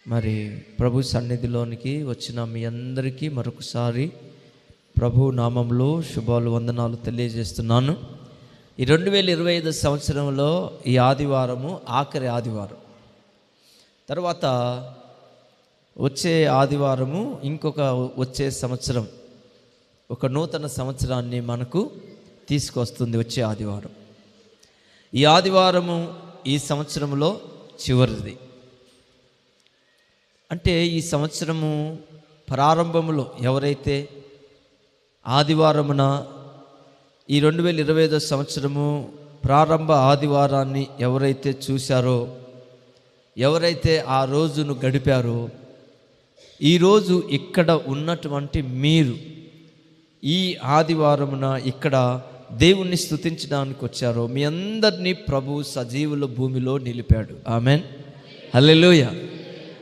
మరి ప్రభు సన్నిధిలోనికి వచ్చిన మీ అందరికీ మరొకసారి ప్రభు నామంలో శుభాలు వందనాలు తెలియజేస్తున్నాను. ఈ 2025 సంవత్సరంలో ఈ ఆదివారము ఆఖరి ఆదివారం. తర్వాత వచ్చే ఆదివారము ఇంకొక వచ్చే సంవత్సరం, ఒక నూతన సంవత్సరాన్ని మనకు తీసుకొస్తుంది వచ్చే ఆదివారం. ఈ ఆదివారము ఈ సంవత్సరంలో చివరిది. అంటే ఈ సంవత్సరము ప్రారంభంలో ఎవరైతే ఆదివారమున ఈ 2025 సంవత్సరము ప్రారంభ ఆదివారాన్ని ఎవరైతే చూశారో, ఎవరైతే ఆ రోజును గడిపారో, ఈరోజు ఇక్కడ ఉన్నటువంటి మీరు ఈ ఆదివారమున ఇక్కడ దేవుణ్ణి స్తుతించడానికి వచ్చారో, మీ అందరినీ ప్రభు సజీవుల భూమిలో నిలిపాడు. ఆమెన్, హల్లెలూయా.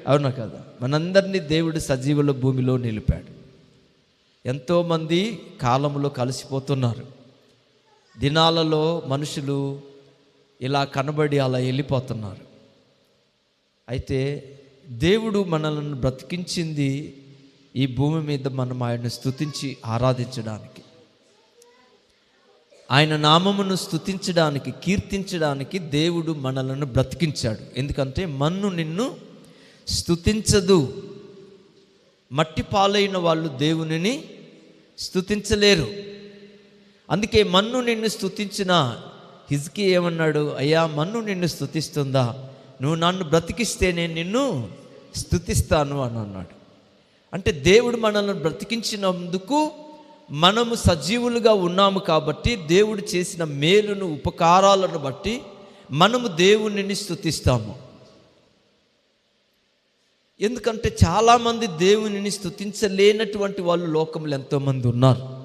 అవునా కదా? మనందరినీ దేవుడు సజీవుల భూమిలో నిలిపాడు. ఎంతోమంది కాలంలో కలిసిపోతున్నారు. దినాలలో మనుషులు ఇలా కనబడి అలా వెళ్ళిపోతున్నారు. అయితే దేవుడు మనల్ని బ్రతికించింది ఈ భూమి మీద మనం ఆయన్ని స్తుతించి ఆరాధించడానికి, ఆయన నామమును స్తుతించడానికి, కీర్తించడానికి దేవుడు మనలను బ్రతికించాడు. ఎందుకంటే మన్ను నిన్ను స్తుతించదు. మట్టి పాలైన వాళ్ళు దేవునిని స్తుతించలేరు. అందుకే మన్ను నిన్ను స్తుతించిన హిజ్కీ ఏమన్నాడు? అయ్యా, మన్ను నిన్ను స్తుతిస్తుందా? నువ్వు నన్ను బ్రతికిస్తే నేను నిన్ను స్తుతిస్తాను అని అన్నాడు. అంటే దేవుడు మనల్ని బ్రతికించినందుకు మనము సజీవులుగా ఉన్నాము కాబట్టి, దేవుడు చేసిన మేలును ఉపకారాలను బట్టి మనము దేవునిని స్తుతిస్తాము. ఎందుకంటే చాలామంది దేవునిని స్తుతించలేనటువంటి వాళ్ళు లోకంలో ఎంతోమంది ఉన్నారు.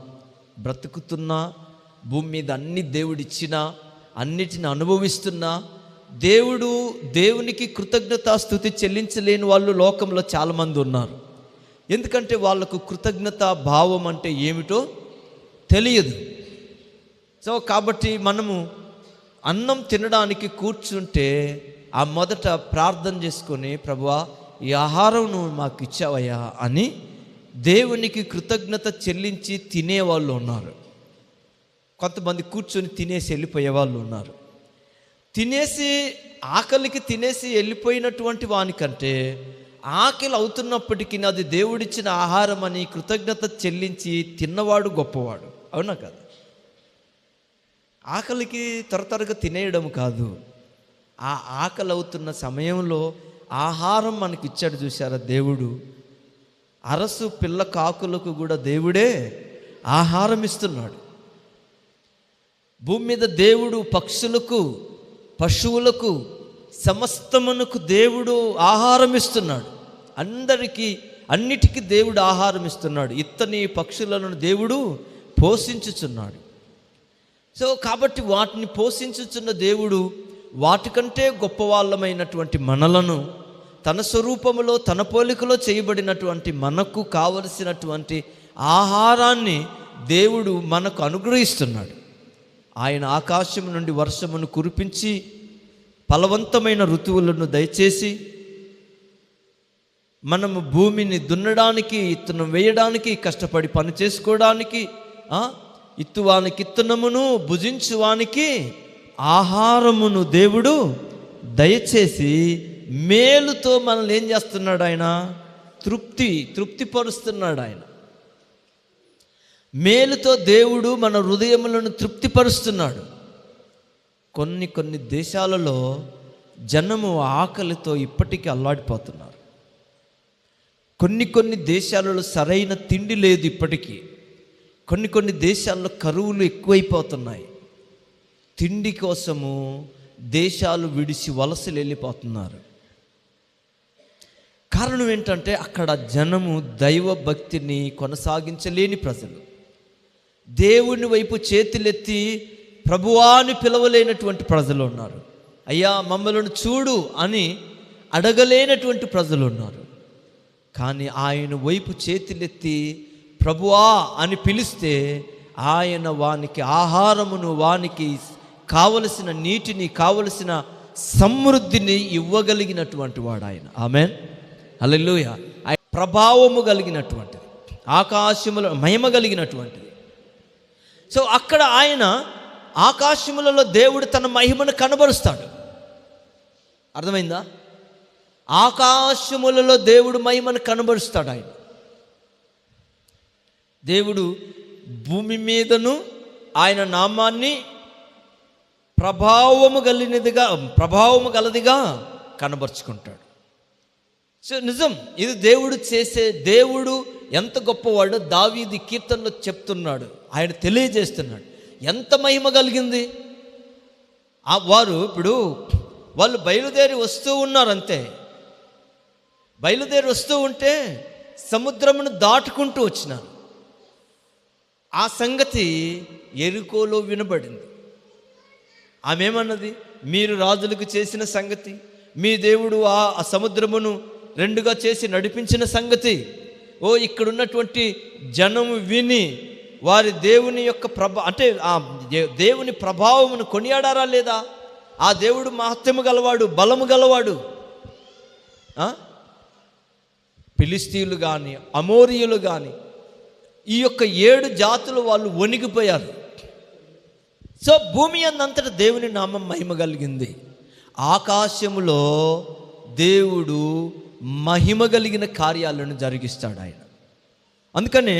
బ్రతుకుతున్నా, భూమి మీద అన్ని దేవుడిచ్చినా, అన్నిటిని అనుభవిస్తున్నా, దేవునికి కృతజ్ఞతాస్తుతి చెల్లించలేని వాళ్ళు లోకంలో చాలామంది ఉన్నారు. ఎందుకంటే వాళ్ళకు కృతజ్ఞతా భావం అంటే ఏమిటో తెలియదు. సో కాబట్టి మనము అన్నం తినడానికి కూర్చుంటే ఆ మొదట ప్రార్థన చేసుకొని, ప్రభువా ఈ ఆహారం నువ్వు మాకు ఇచ్చావయ్యా అని దేవునికి కృతజ్ఞత చెల్లించి తినేవాళ్ళు ఉన్నారు. కొంతమంది కూర్చొని తినేసి వెళ్ళిపోయే వాళ్ళు ఉన్నారు. ఆకలికి తినేసి వెళ్ళిపోయినటువంటి వానికంటే ఆకలి అవుతున్నప్పటికీ అది దేవుడిచ్చిన ఆహారం అని కృతజ్ఞత చెల్లించి తిన్నవాడు గొప్పవాడు. అవునా కదా? ఆకలికి త్వరగా తినేయడం కాదు, ఆ ఆకలి అవుతున్న సమయంలో ఆహారం మనకి ఇచ్చాడు. చూసారా? దేవుడు అరసు పిల్ల కాకులకు కూడా దేవుడే ఆహారం ఇస్తున్నాడు. భూమి మీద దేవుడు పక్షులకు, పశువులకు, సమస్తమునకు దేవుడు ఆహారం ఇస్తున్నాడు. అన్నిటికీ దేవుడు ఆహారం ఇస్తున్నాడు. ఇత్తని పక్షులను దేవుడు పోషించుచున్నాడు. సో కాబట్టి వాటిని పోషించుచున్న దేవుడు వాటికంటే గొప్ప వాళ్ళమైనటువంటి మనలను తన స్వరూపములో, తన పోలికలో చేయబడినటువంటి మనకు కావలసినటువంటి ఆహారాన్ని దేవుడు మనకు అనుగ్రహిస్తున్నాడు. ఆయన ఆకాశం నుండి వర్షమును కురిపించి ఫలవంతమైన ఋతువులను దయచేసి మనము భూమిని దున్నడానికి, ఇత్తనం వేయడానికి, కష్టపడి పని చేసుకోవడానికి, ఇత్తువానికి ఇత్తనమును, భుజించువానికి ఆహారమును దేవుడు దయచేసి మేలుతో మనల్ని ఏం చేస్తున్నాడు? ఆయన తృప్తిపరుస్తున్నాడు. ఆయన మేలుతో దేవుడు మన హృదయములను తృప్తిపరుస్తున్నాడు. కొన్ని దేశాలలో జనము ఆకలితో ఇప్పటికీ అల్లాడిపోతున్నారు. కొన్ని దేశాలలో సరైన తిండి లేదు ఇప్పటికీ. కొన్ని దేశాల్లో కరువులు ఎక్కువైపోతున్నాయి. తిండి కోసము దేశాలు విడిచి వలసలు వెళ్ళిపోతున్నారు. కారణం ఏంటంటే అక్కడ జనము దైవ భక్తిని కొనసాగించలేని ప్రజలు, దేవుని వైపు చేతులెత్తి ప్రభువా అని పిలవలేనటువంటి ప్రజలు ఉన్నారు. అయ్యా మమ్మల్ని చూడు అని అడగలేనటువంటి ప్రజలు ఉన్నారు. కానీ ఆయన వైపు చేతులెత్తి ప్రభువా అని పిలిస్తే ఆయన వానికి ఆహారమును, వానికి కావలసిన నీటిని, కావలసిన సమృద్ధిని ఇవ్వగలిగినటువంటి వాడు ఆయన. ఆమెన్. హల్లెలూయా. ఆయన ప్రభావము కలిగినటువంటిది, ఆకాశములో మహిమ కలిగినటువంటిది. సో అక్కడ ఆయన ఆకాశములలో దేవుడు తన మహిమను కనబరుస్తాడు. అర్థమైందా? ఆకాశములలో దేవుడు మహిమను కనబరుస్తాడు. దేవుడు భూమి మీదను ఆయన నామాన్ని ప్రభావము గలదిగా కనబరుచుకుంటాడు. సో నిజం, ఇది దేవుడు చేసే, దేవుడు ఎంత గొప్పవాడో దావీదు కీర్తనలో చెప్తున్నాడు, ఆయన తెలియజేస్తున్నాడు. ఎంత మహిమ కలిగింది. వాళ్ళు బయలుదేరి వస్తూ ఉన్నారు, అంతే. బయలుదేరి వస్తూ ఉంటే సముద్రమును దాటుకుంటూ వచ్చినారు. ఆ సంగతి యెరికోలో వినబడింది. ఆమె ఏమన్నది? మీరు రాజులకు చేసిన సంగతి, మీ దేవుడు ఆ సముద్రమును రెండుగా చేసి నడిపించిన సంగతి, ఇక్కడున్నటువంటి జనము విని వారి దేవుని యొక్క ఆ దేవుని ప్రభావమును కొనియాడారా లేదా? ఆ దేవుడు మహత్యము గలవాడు, బలము గలవాడు. ఫిలిస్తీయులు కానీ, అమోరీయులు కానీ, ఈ యొక్క 7 జాతులు వాళ్ళు వణికిపోయారు. సో భూమి అంతటా దేవుని నామం మహిమ కలిగింది. ఆకాశములో దేవుడు మహిమ కలిగిన కార్యాలను జరిగిస్తాడు ఆయన. అందుకనే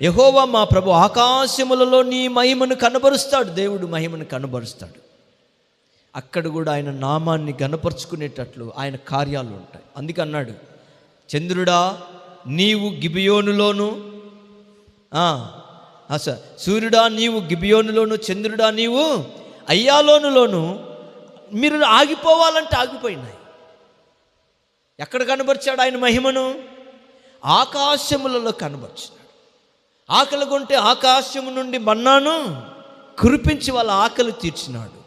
యెహోవా మా ప్రభు ఆకాశములలో నీ మహిమను కనబరుస్తాడు. దేవుడు మహిమను కనబరుస్తాడు. అక్కడ కూడా ఆయన నామాన్ని గణపరుచుకునేటట్లు ఆయన కార్యాలు ఉంటాయి. అందుకే అన్నాడు, చంద్రుడా నీవు గిబియోనులోను, సూర్యుడా నీవు గిబియోనులోను, చంద్రుడా నీవు అయ్యాలోనులోను మీరు ఆగిపోవాలంటే ఆగిపోయినాయి. ఎక్కడ కనబరిచాడు ఆయన మహిమను? ఆకాశములలో కనబరిచాడు. ఆకలి కొంటే ఆకాశము నుండి మన్నాను కురిపించి వాళ్ళ ఆకలి తీర్చినాడు.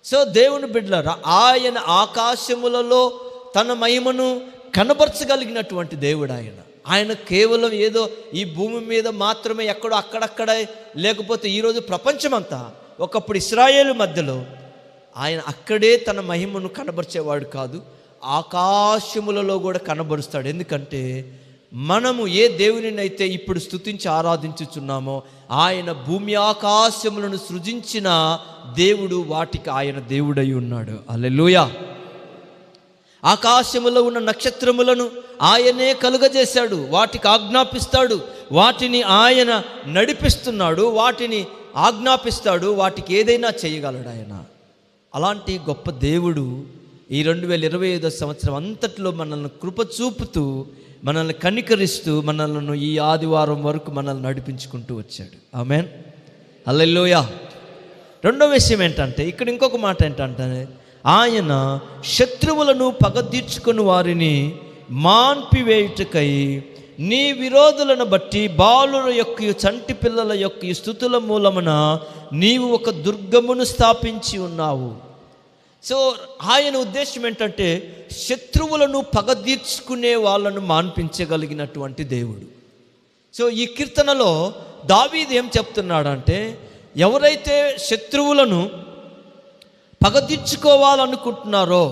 సో దేవుని బిడ్డలారా, ఆయన ఆకాశములలో తన మహిమను కనబరచగలిగినటువంటి దేవుడు ఆయన కేవలం ఏదో ఈ భూమి మీద మాత్రమే ఎక్కడో అక్కడక్కడ, లేకపోతే ఈరోజు ప్రపంచమంతా, ఒకప్పుడు ఇశ్రాయేలు మధ్యలో ఆయన అక్కడే తన మహిమను కనబరిచేవాడు కాదు, ఆకాశములలో కూడా కనబరుస్తాడు. ఎందుకంటే మనము ఏ దేవునినైతే ఇప్పుడు స్తుతించి ఆరాధించుచున్నామో ఆయన భూమి ఆకాశములను సృజించిన దేవుడు, వాటికి ఆయన దేవుడై ఉన్నాడు. హల్లెలూయా. ఆకాశములో ఉన్న నక్షత్రములను ఆయనే కలుగజేశాడు, వాటికి ఆజ్ఞాపిస్తాడు, వాటిని ఆయన నడిపిస్తున్నాడు, వాటిని ఆజ్ఞాపిస్తాడు, వాటికి ఏదైనా చేయగలడు ఆయన. అలాంటి గొప్ప దేవుడు ఈ 2025 సంవత్సరం అంతట్లో మనల్ని కృప చూపుతూ, మనల్ని కనికరిస్తూ, మనల్ని ఈ ఆదివారం వరకు మనల్ని నడిపించుకుంటూ వచ్చాడు. ఆమేన్. హల్లెలూయా. రెండో విషయం ఏంటంటే, ఇక్కడ ఇంకొక మాట ఏంటంటే, ఆయన శత్రువులను పగదీర్చుకుని వారిని మాన్పివేయుటకై నీ విరోధులను బట్టి బాలుల యొక్క చంటి పిల్లల యొక్క స్థుతుల మూలమున నీవు ఒక దుర్గమును స్థాపించి ఉన్నావు. సో ఆయన ఉద్దేశం ఏంటంటే, శత్రువులను పగదీర్చుకునే వాళ్ళను మాన్పించగలిగినటువంటి దేవుడు. సో ఈ కీర్తనలో దావీదు ఏం చెప్తున్నాడంటే, ఎవరైతే శత్రువులను పగదీర్చుకోవాలనుకుంటున్నారో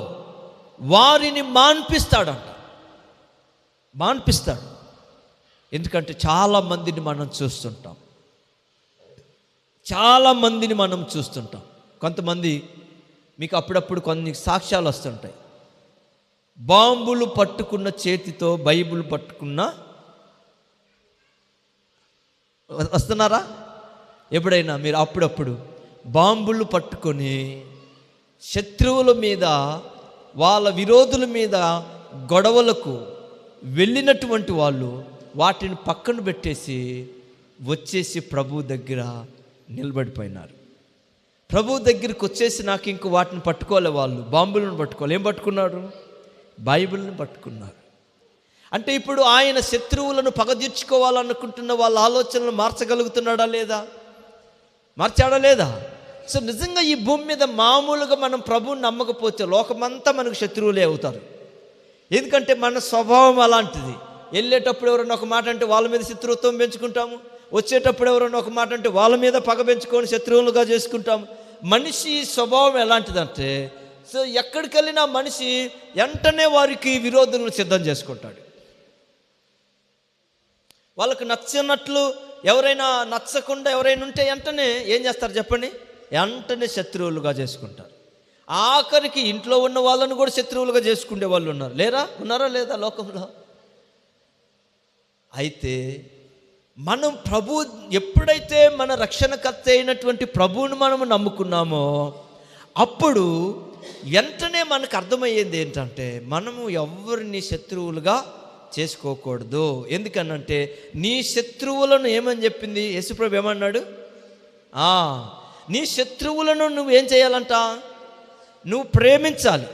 వారిని మాన్పిస్తాడు. ఎందుకంటే చాలామందిని మనం చూస్తుంటాం. కొంతమంది మీకు అప్పుడప్పుడు కొన్ని సాక్ష్యాలు వస్తుంటాయి. బాంబులు పట్టుకున్న చేతితో బైబిల్ పట్టుకున్న వస్తున్నారా? ఎప్పుడైనా మీరు అప్పుడప్పుడు బాంబులు పట్టుకొని శత్రువుల మీద, వాళ్ళ విరోధుల మీద గొడవలకు వెళ్ళినటువంటి వాళ్ళు వాటిని పక్కన పెట్టేసి వచ్చేసి ప్రభు దగ్గర నిలబడిపోయినారు. ప్రభు దగ్గరికి వచ్చేసి నాకు ఇంక వాటిని పట్టుకోలే, వాళ్ళు బాంబులను పట్టుకోవాలి. ఏం పట్టుకున్నారు? బైబిల్ని పట్టుకున్నారు. అంటే ఇప్పుడు ఆయన శత్రువులను పగదీర్చుకోవాలనుకుంటున్న వాళ్ళ ఆలోచనలు మార్చగలుగుతున్నాడా లేదా? మార్చాడా లేదా? సో నిజంగా ఈ భూమి మీద మామూలుగా మనం ప్రభువుని నమ్మకపోతే లోకమంతా మనకు శత్రువులే అవుతారు. ఎందుకంటే మన స్వభావం అలాంటిది. వెళ్ళేటప్పుడు ఎవరైనా ఒక మాట అంటే వాళ్ళ మీద శత్రుత్వం పెంచుకుంటాము, వచ్చేటప్పుడు ఎవరైనా ఒక మాట అంటే వాళ్ళ మీద పగ పెంచుకొని శత్రువులుగా చేసుకుంటాము. మనిషి స్వభావం ఎలాంటిదంటే, సో ఎక్కడికి వెళ్ళినా మనిషి వెంటనే వారికి విరోధులను సిద్ధం చేసుకుంటాడు. వాళ్ళకు నచ్చినట్లు ఎవరైనా నచ్చకుండా ఎవరైనా ఉంటే వెంటనే ఏం చేస్తారు చెప్పండి, వెంటనే శత్రువులుగా చేసుకుంటారు. ఆఖరికి ఇంట్లో ఉన్న వాళ్ళను కూడా శత్రువులుగా చేసుకునే వాళ్ళు ఉన్నారు. ఉన్నారా లేదా లోకంలో? అయితే మనం ఎప్పుడైతే మన రక్షణకర్త అయినటువంటి ప్రభువును మనము నమ్ముకున్నామో అప్పుడు వెంటనే మనకు అర్థమయ్యేది ఏంటంటే మనము ఎవరిని శత్రువులుగా చేసుకోకూడదు. ఎందుకనంటే నీ శత్రువులను ఏమని చెప్పింది యేసుప్రభు, ఏమన్నాడు? నీ శత్రువులను నువ్వేం చేయాలంట? నువ్వు ప్రేమించాలి.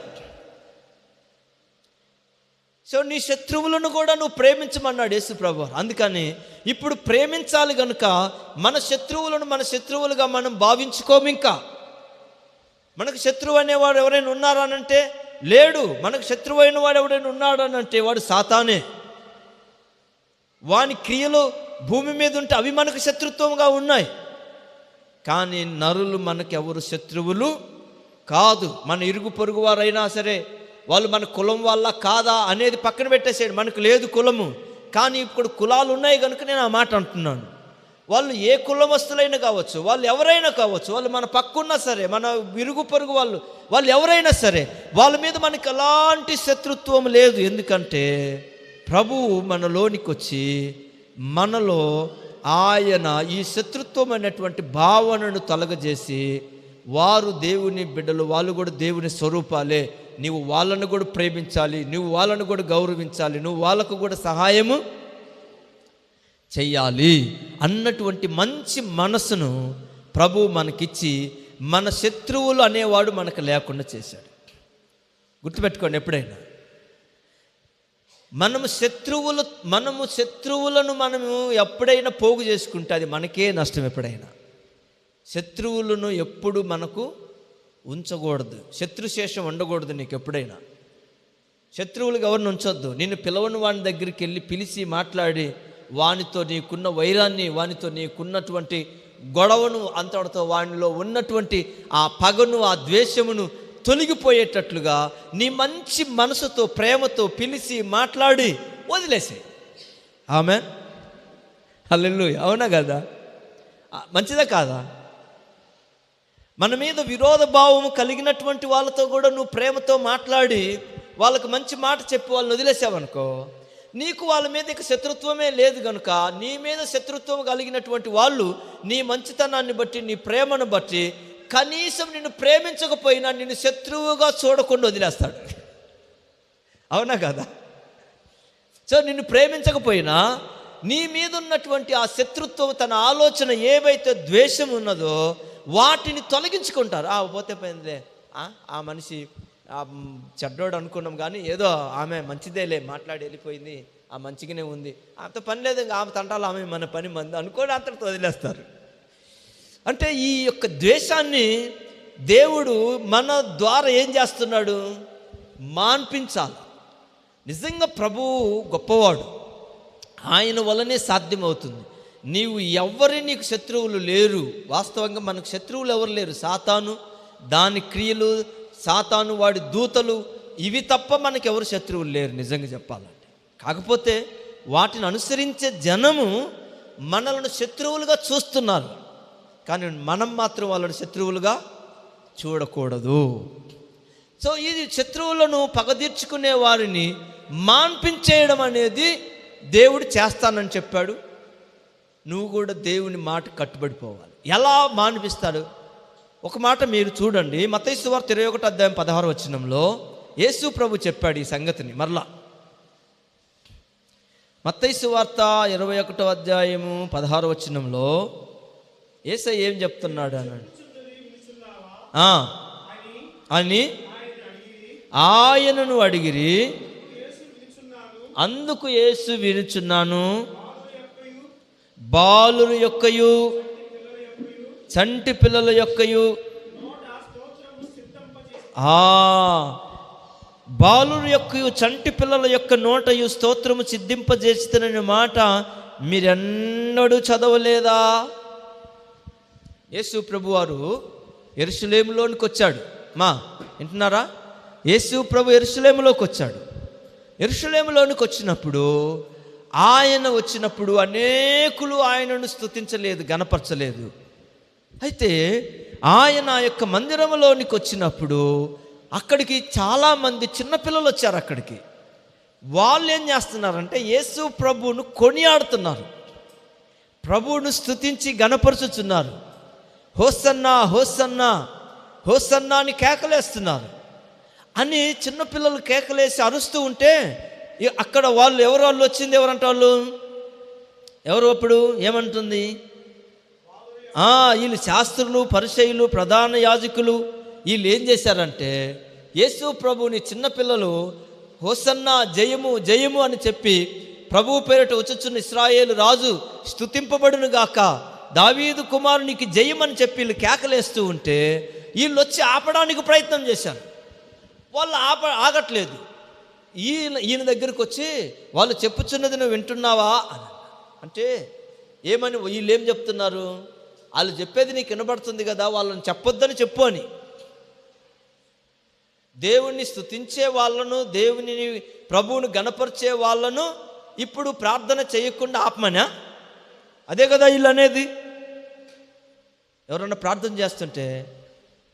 సో నీ శత్రువులను కూడా నువ్వు ప్రేమించమన్నాడు యేసుప్రభు. అందుకని ఇప్పుడు ప్రేమించాలి కనుక మన శత్రువులుగా మనం భావించుకోము. ఇంకా మనకు శత్రువు అనేవాడు ఎవరైనా ఉన్నారనంటే లేడు. మనకు శత్రువు అయిన వాడు ఎవరైనా ఉన్నాడనంటే వాడు సాతానే. వాని క్రియలు భూమి మీద ఉంటే అవి మనకు శత్రుత్వంగా ఉన్నాయి. కానీ నరులు మనకెవరు శత్రువులు కాదు. మన ఇరుగు పొరుగు వారైనా సరే వాళ్ళు మన కులం వల్ల కాదా అనేది పక్కన పెట్టేసాడు. మనకు లేదు కులము, కానీ ఇప్పుడు కులాలు ఉన్నాయి కనుక నేను ఆ మాట అంటున్నాను. వాళ్ళు ఏ కులమస్తులైనా కావచ్చు, వాళ్ళు ఎవరైనా కావచ్చు, వాళ్ళు మన పక్కున్నా సరే, మన ఇరుగు పొరుగు వాళ్ళు ఎవరైనా సరే, వాళ్ళ మీద మనకి ఎలాంటి శత్రుత్వం లేదు. ఎందుకంటే ప్రభువు మనలోనికి వచ్చి మనలో ఆయన ఈ శత్రుత్వం అనేటువంటి భావనను తొలగజేసి వారు దేవుని బిడ్డలు, వాళ్ళు కూడా దేవుని స్వరూపాలే, నీవు వాళ్ళను కూడా ప్రేమించాలి, నువ్వు వాళ్ళను కూడా గౌరవించాలి, నువ్వు వాళ్ళకు కూడా సహాయము చెయ్యాలి అన్నటువంటి మంచి మనసును ప్రభువు మనకిచ్చి మన శత్రువులు అనేవాడు మనకు లేకుండా చేశాడు. గుర్తుపెట్టుకోండి, ఎప్పుడైనా మనము శత్రువులను మనము ఎప్పుడైనా పోగు చేసుకుంటే అది మనకే నష్టం. ఎప్పుడైనా శత్రువులను ఎప్పుడు మనకు ఉంచకూడదు, శత్రుశేషం ఉండకూడదు. నీకు ఎప్పుడైనా శత్రువులుగా ఎవరిని ఉంచొద్దు. నిన్ను పిలవని వాని దగ్గరికి వెళ్ళి పిలిచి మాట్లాడి వానితో నీకున్న వైరాన్ని, వానితో నీకున్నటువంటి గొడవను, అంతటితో వానిలో ఉన్నటువంటి ఆ పగను, ఆ ద్వేషమును తొలగిపోయేటట్లుగా నీ మంచి మనసుతో ప్రేమతో పిలిచి మాట్లాడి వదిలేసే. ఆమెన్, హల్లెలూయా. అవునా కదా? మంచిదే కాదా? మన మీద విరోధ భావము కలిగినటువంటి వాళ్ళతో కూడా నువ్వు ప్రేమతో మాట్లాడి వాళ్ళకు మంచి మాట చెప్పి వాళ్ళని వదిలేసావనుకో, నీకు వాళ్ళ మీద ఇక శత్రుత్వమే లేదు కనుక నీ మీద శత్రుత్వం కలిగినటువంటి వాళ్ళు నీ మంచితనాన్ని బట్టి, నీ ప్రేమను బట్టి కనీసం నిన్ను ప్రేమించకపోయినా నిన్ను శత్రువుగా చూడకుండా వదిలేస్తాడు. అవునా కదా? సో నిన్ను ప్రేమించకపోయినా నీ మీద ఉన్నటువంటి ఆ శత్రుత్వం, తన ఆలోచన ఏవైతే ద్వేషం ఉన్నదో వాటిని తొలగించుకుంటారు. పోతే పోయిందిలే, ఆ మనిషి చెడ్డోడు అనుకున్నాం కానీ ఏదో ఆమె మంచిదేలే, మాట్లాడి వెళ్ళిపోయింది, ఆ మంచిగానే ఉంది, అంత పని లేదు, ఆమె తంటాలు ఆమె మన పని మంది అనుకోని అంతటితో వదిలేస్తారు. అంటే ఈ యొక్క ద్వేషాన్ని దేవుడు మన ద్వారా ఏం చేస్తున్నాడు? మాన్పించాలి. నిజంగా ప్రభువు గొప్పవాడు, ఆయన వల్లనే సాధ్యమవుతుంది. నీకు శత్రువులు లేరు. వాస్తవంగా మనకు శత్రువులు ఎవరు లేరు. సాతాను, దాని క్రియలు, సాతాను వాడి దూతలు, ఇవి తప్ప మనకెవరు శత్రువులు లేరు నిజంగా చెప్పాలంటే. కాకపోతే వాటిని అనుసరించే జనము మనలను శత్రువులుగా చూస్తున్నారు, కానీ మనం మాత్రం వాళ్ళని శత్రువులుగా చూడకూడదు. సో ఇది శత్రువులను పగదీర్చుకునే వారిని మాన్పించేయడం అనేది దేవుడు చేస్తానని చెప్పాడు. నువ్వు కూడా దేవుని మాట కట్టుబడిపోవాలి. ఎలా మాన్పిస్తాడు? ఒక మాట మీరు చూడండి, మత్తయి సువార్త 21:16 యేసు ప్రభు చెప్పాడు ఈ సంగతిని. మరలా మత్తయి సువార్త 21:16 యేసయ్య ఏం చెప్తున్నాడు అన్నాడు అని ఆయనను అడిగిరి. అందుకు యేసు వినుచున్నాను, బాలుల యొక్కయు చంటి పిల్లల యొక్కయు బాలుల యొక్కయు చంటి పిల్లల యొక్క నోటయు స్తోత్రము సిద్ధింపజేస్తున్న మాట మీరెన్నడూ చదవలేదా? యేసు ప్రభువారు యెరూషలేములోనికి వచ్చాడు. వింటున్నారా? యేసు ప్రభు యెరూషలేములోకి వచ్చాడు. యెరూషలేములోనికి వచ్చినప్పుడు ఆయన వచ్చినప్పుడు అనేకులు ఆయనను స్తుతించలేదు, గణపరచలేదు. అయితే ఆయన యొక్క మందిరంలోనికి వచ్చినప్పుడు అక్కడికి చాలామంది చిన్నపిల్లలు వచ్చారు. అక్కడికి వాళ్ళు ఏం చేస్తున్నారంటే యేసు ప్రభువును కొనియాడుతున్నారు, ప్రభువును స్తుతించి గణపరుచుచున్నారు. హోసన్నా హోసన్నా హోసన్నా అని కేకలేస్తున్నారు. అని చిన్నపిల్లలు కేకలేసి అరుస్తూ ఉంటే అక్కడ వాళ్ళు ఎవరు వచ్చింది, ఎవరంటే వాళ్ళు ఎవరు అప్పుడు ఏమంటుంది, వీళ్ళు శాస్త్రులు, పరిసయ్యులు, ప్రధాన యాజకులు వీళ్ళు ఏం చేశారంటే యేసు ప్రభువుని చిన్నపిల్లలు హోసన్నా జయము జయము అని చెప్పి ప్రభువు పేరిట వచ్చుచున్న ఇశ్రాయేలు రాజు స్తుతింపబడును గాక, దావీదు కుమారునికి జయమని చెప్పి వీళ్ళు కేకలేస్తూ ఉంటే వీళ్ళు వచ్చి ఆపడానికి ప్రయత్నం చేశారు. వాళ్ళు ఆగట్లేదు. ఈయన దగ్గరికి వచ్చి వాళ్ళు చెప్పుచున్నది నువ్వు వింటున్నావా అని అంటే ఏమని వీళ్ళు ఏం చెప్తున్నారు, వాళ్ళు చెప్పేది నీకు వినబడుతుంది కదా, వాళ్ళని చెప్పొద్దని చెప్పు అని. దేవుణ్ణి స్తుతించే వాళ్ళను, దేవుని ప్రభువును గణపరిచే వాళ్ళను ఇప్పుడు ప్రార్థన చేయకుండా ఆపమనా? అదే కదా వీళ్ళు అనేది. ఎవరన్నా ప్రార్థన చేస్తుంటే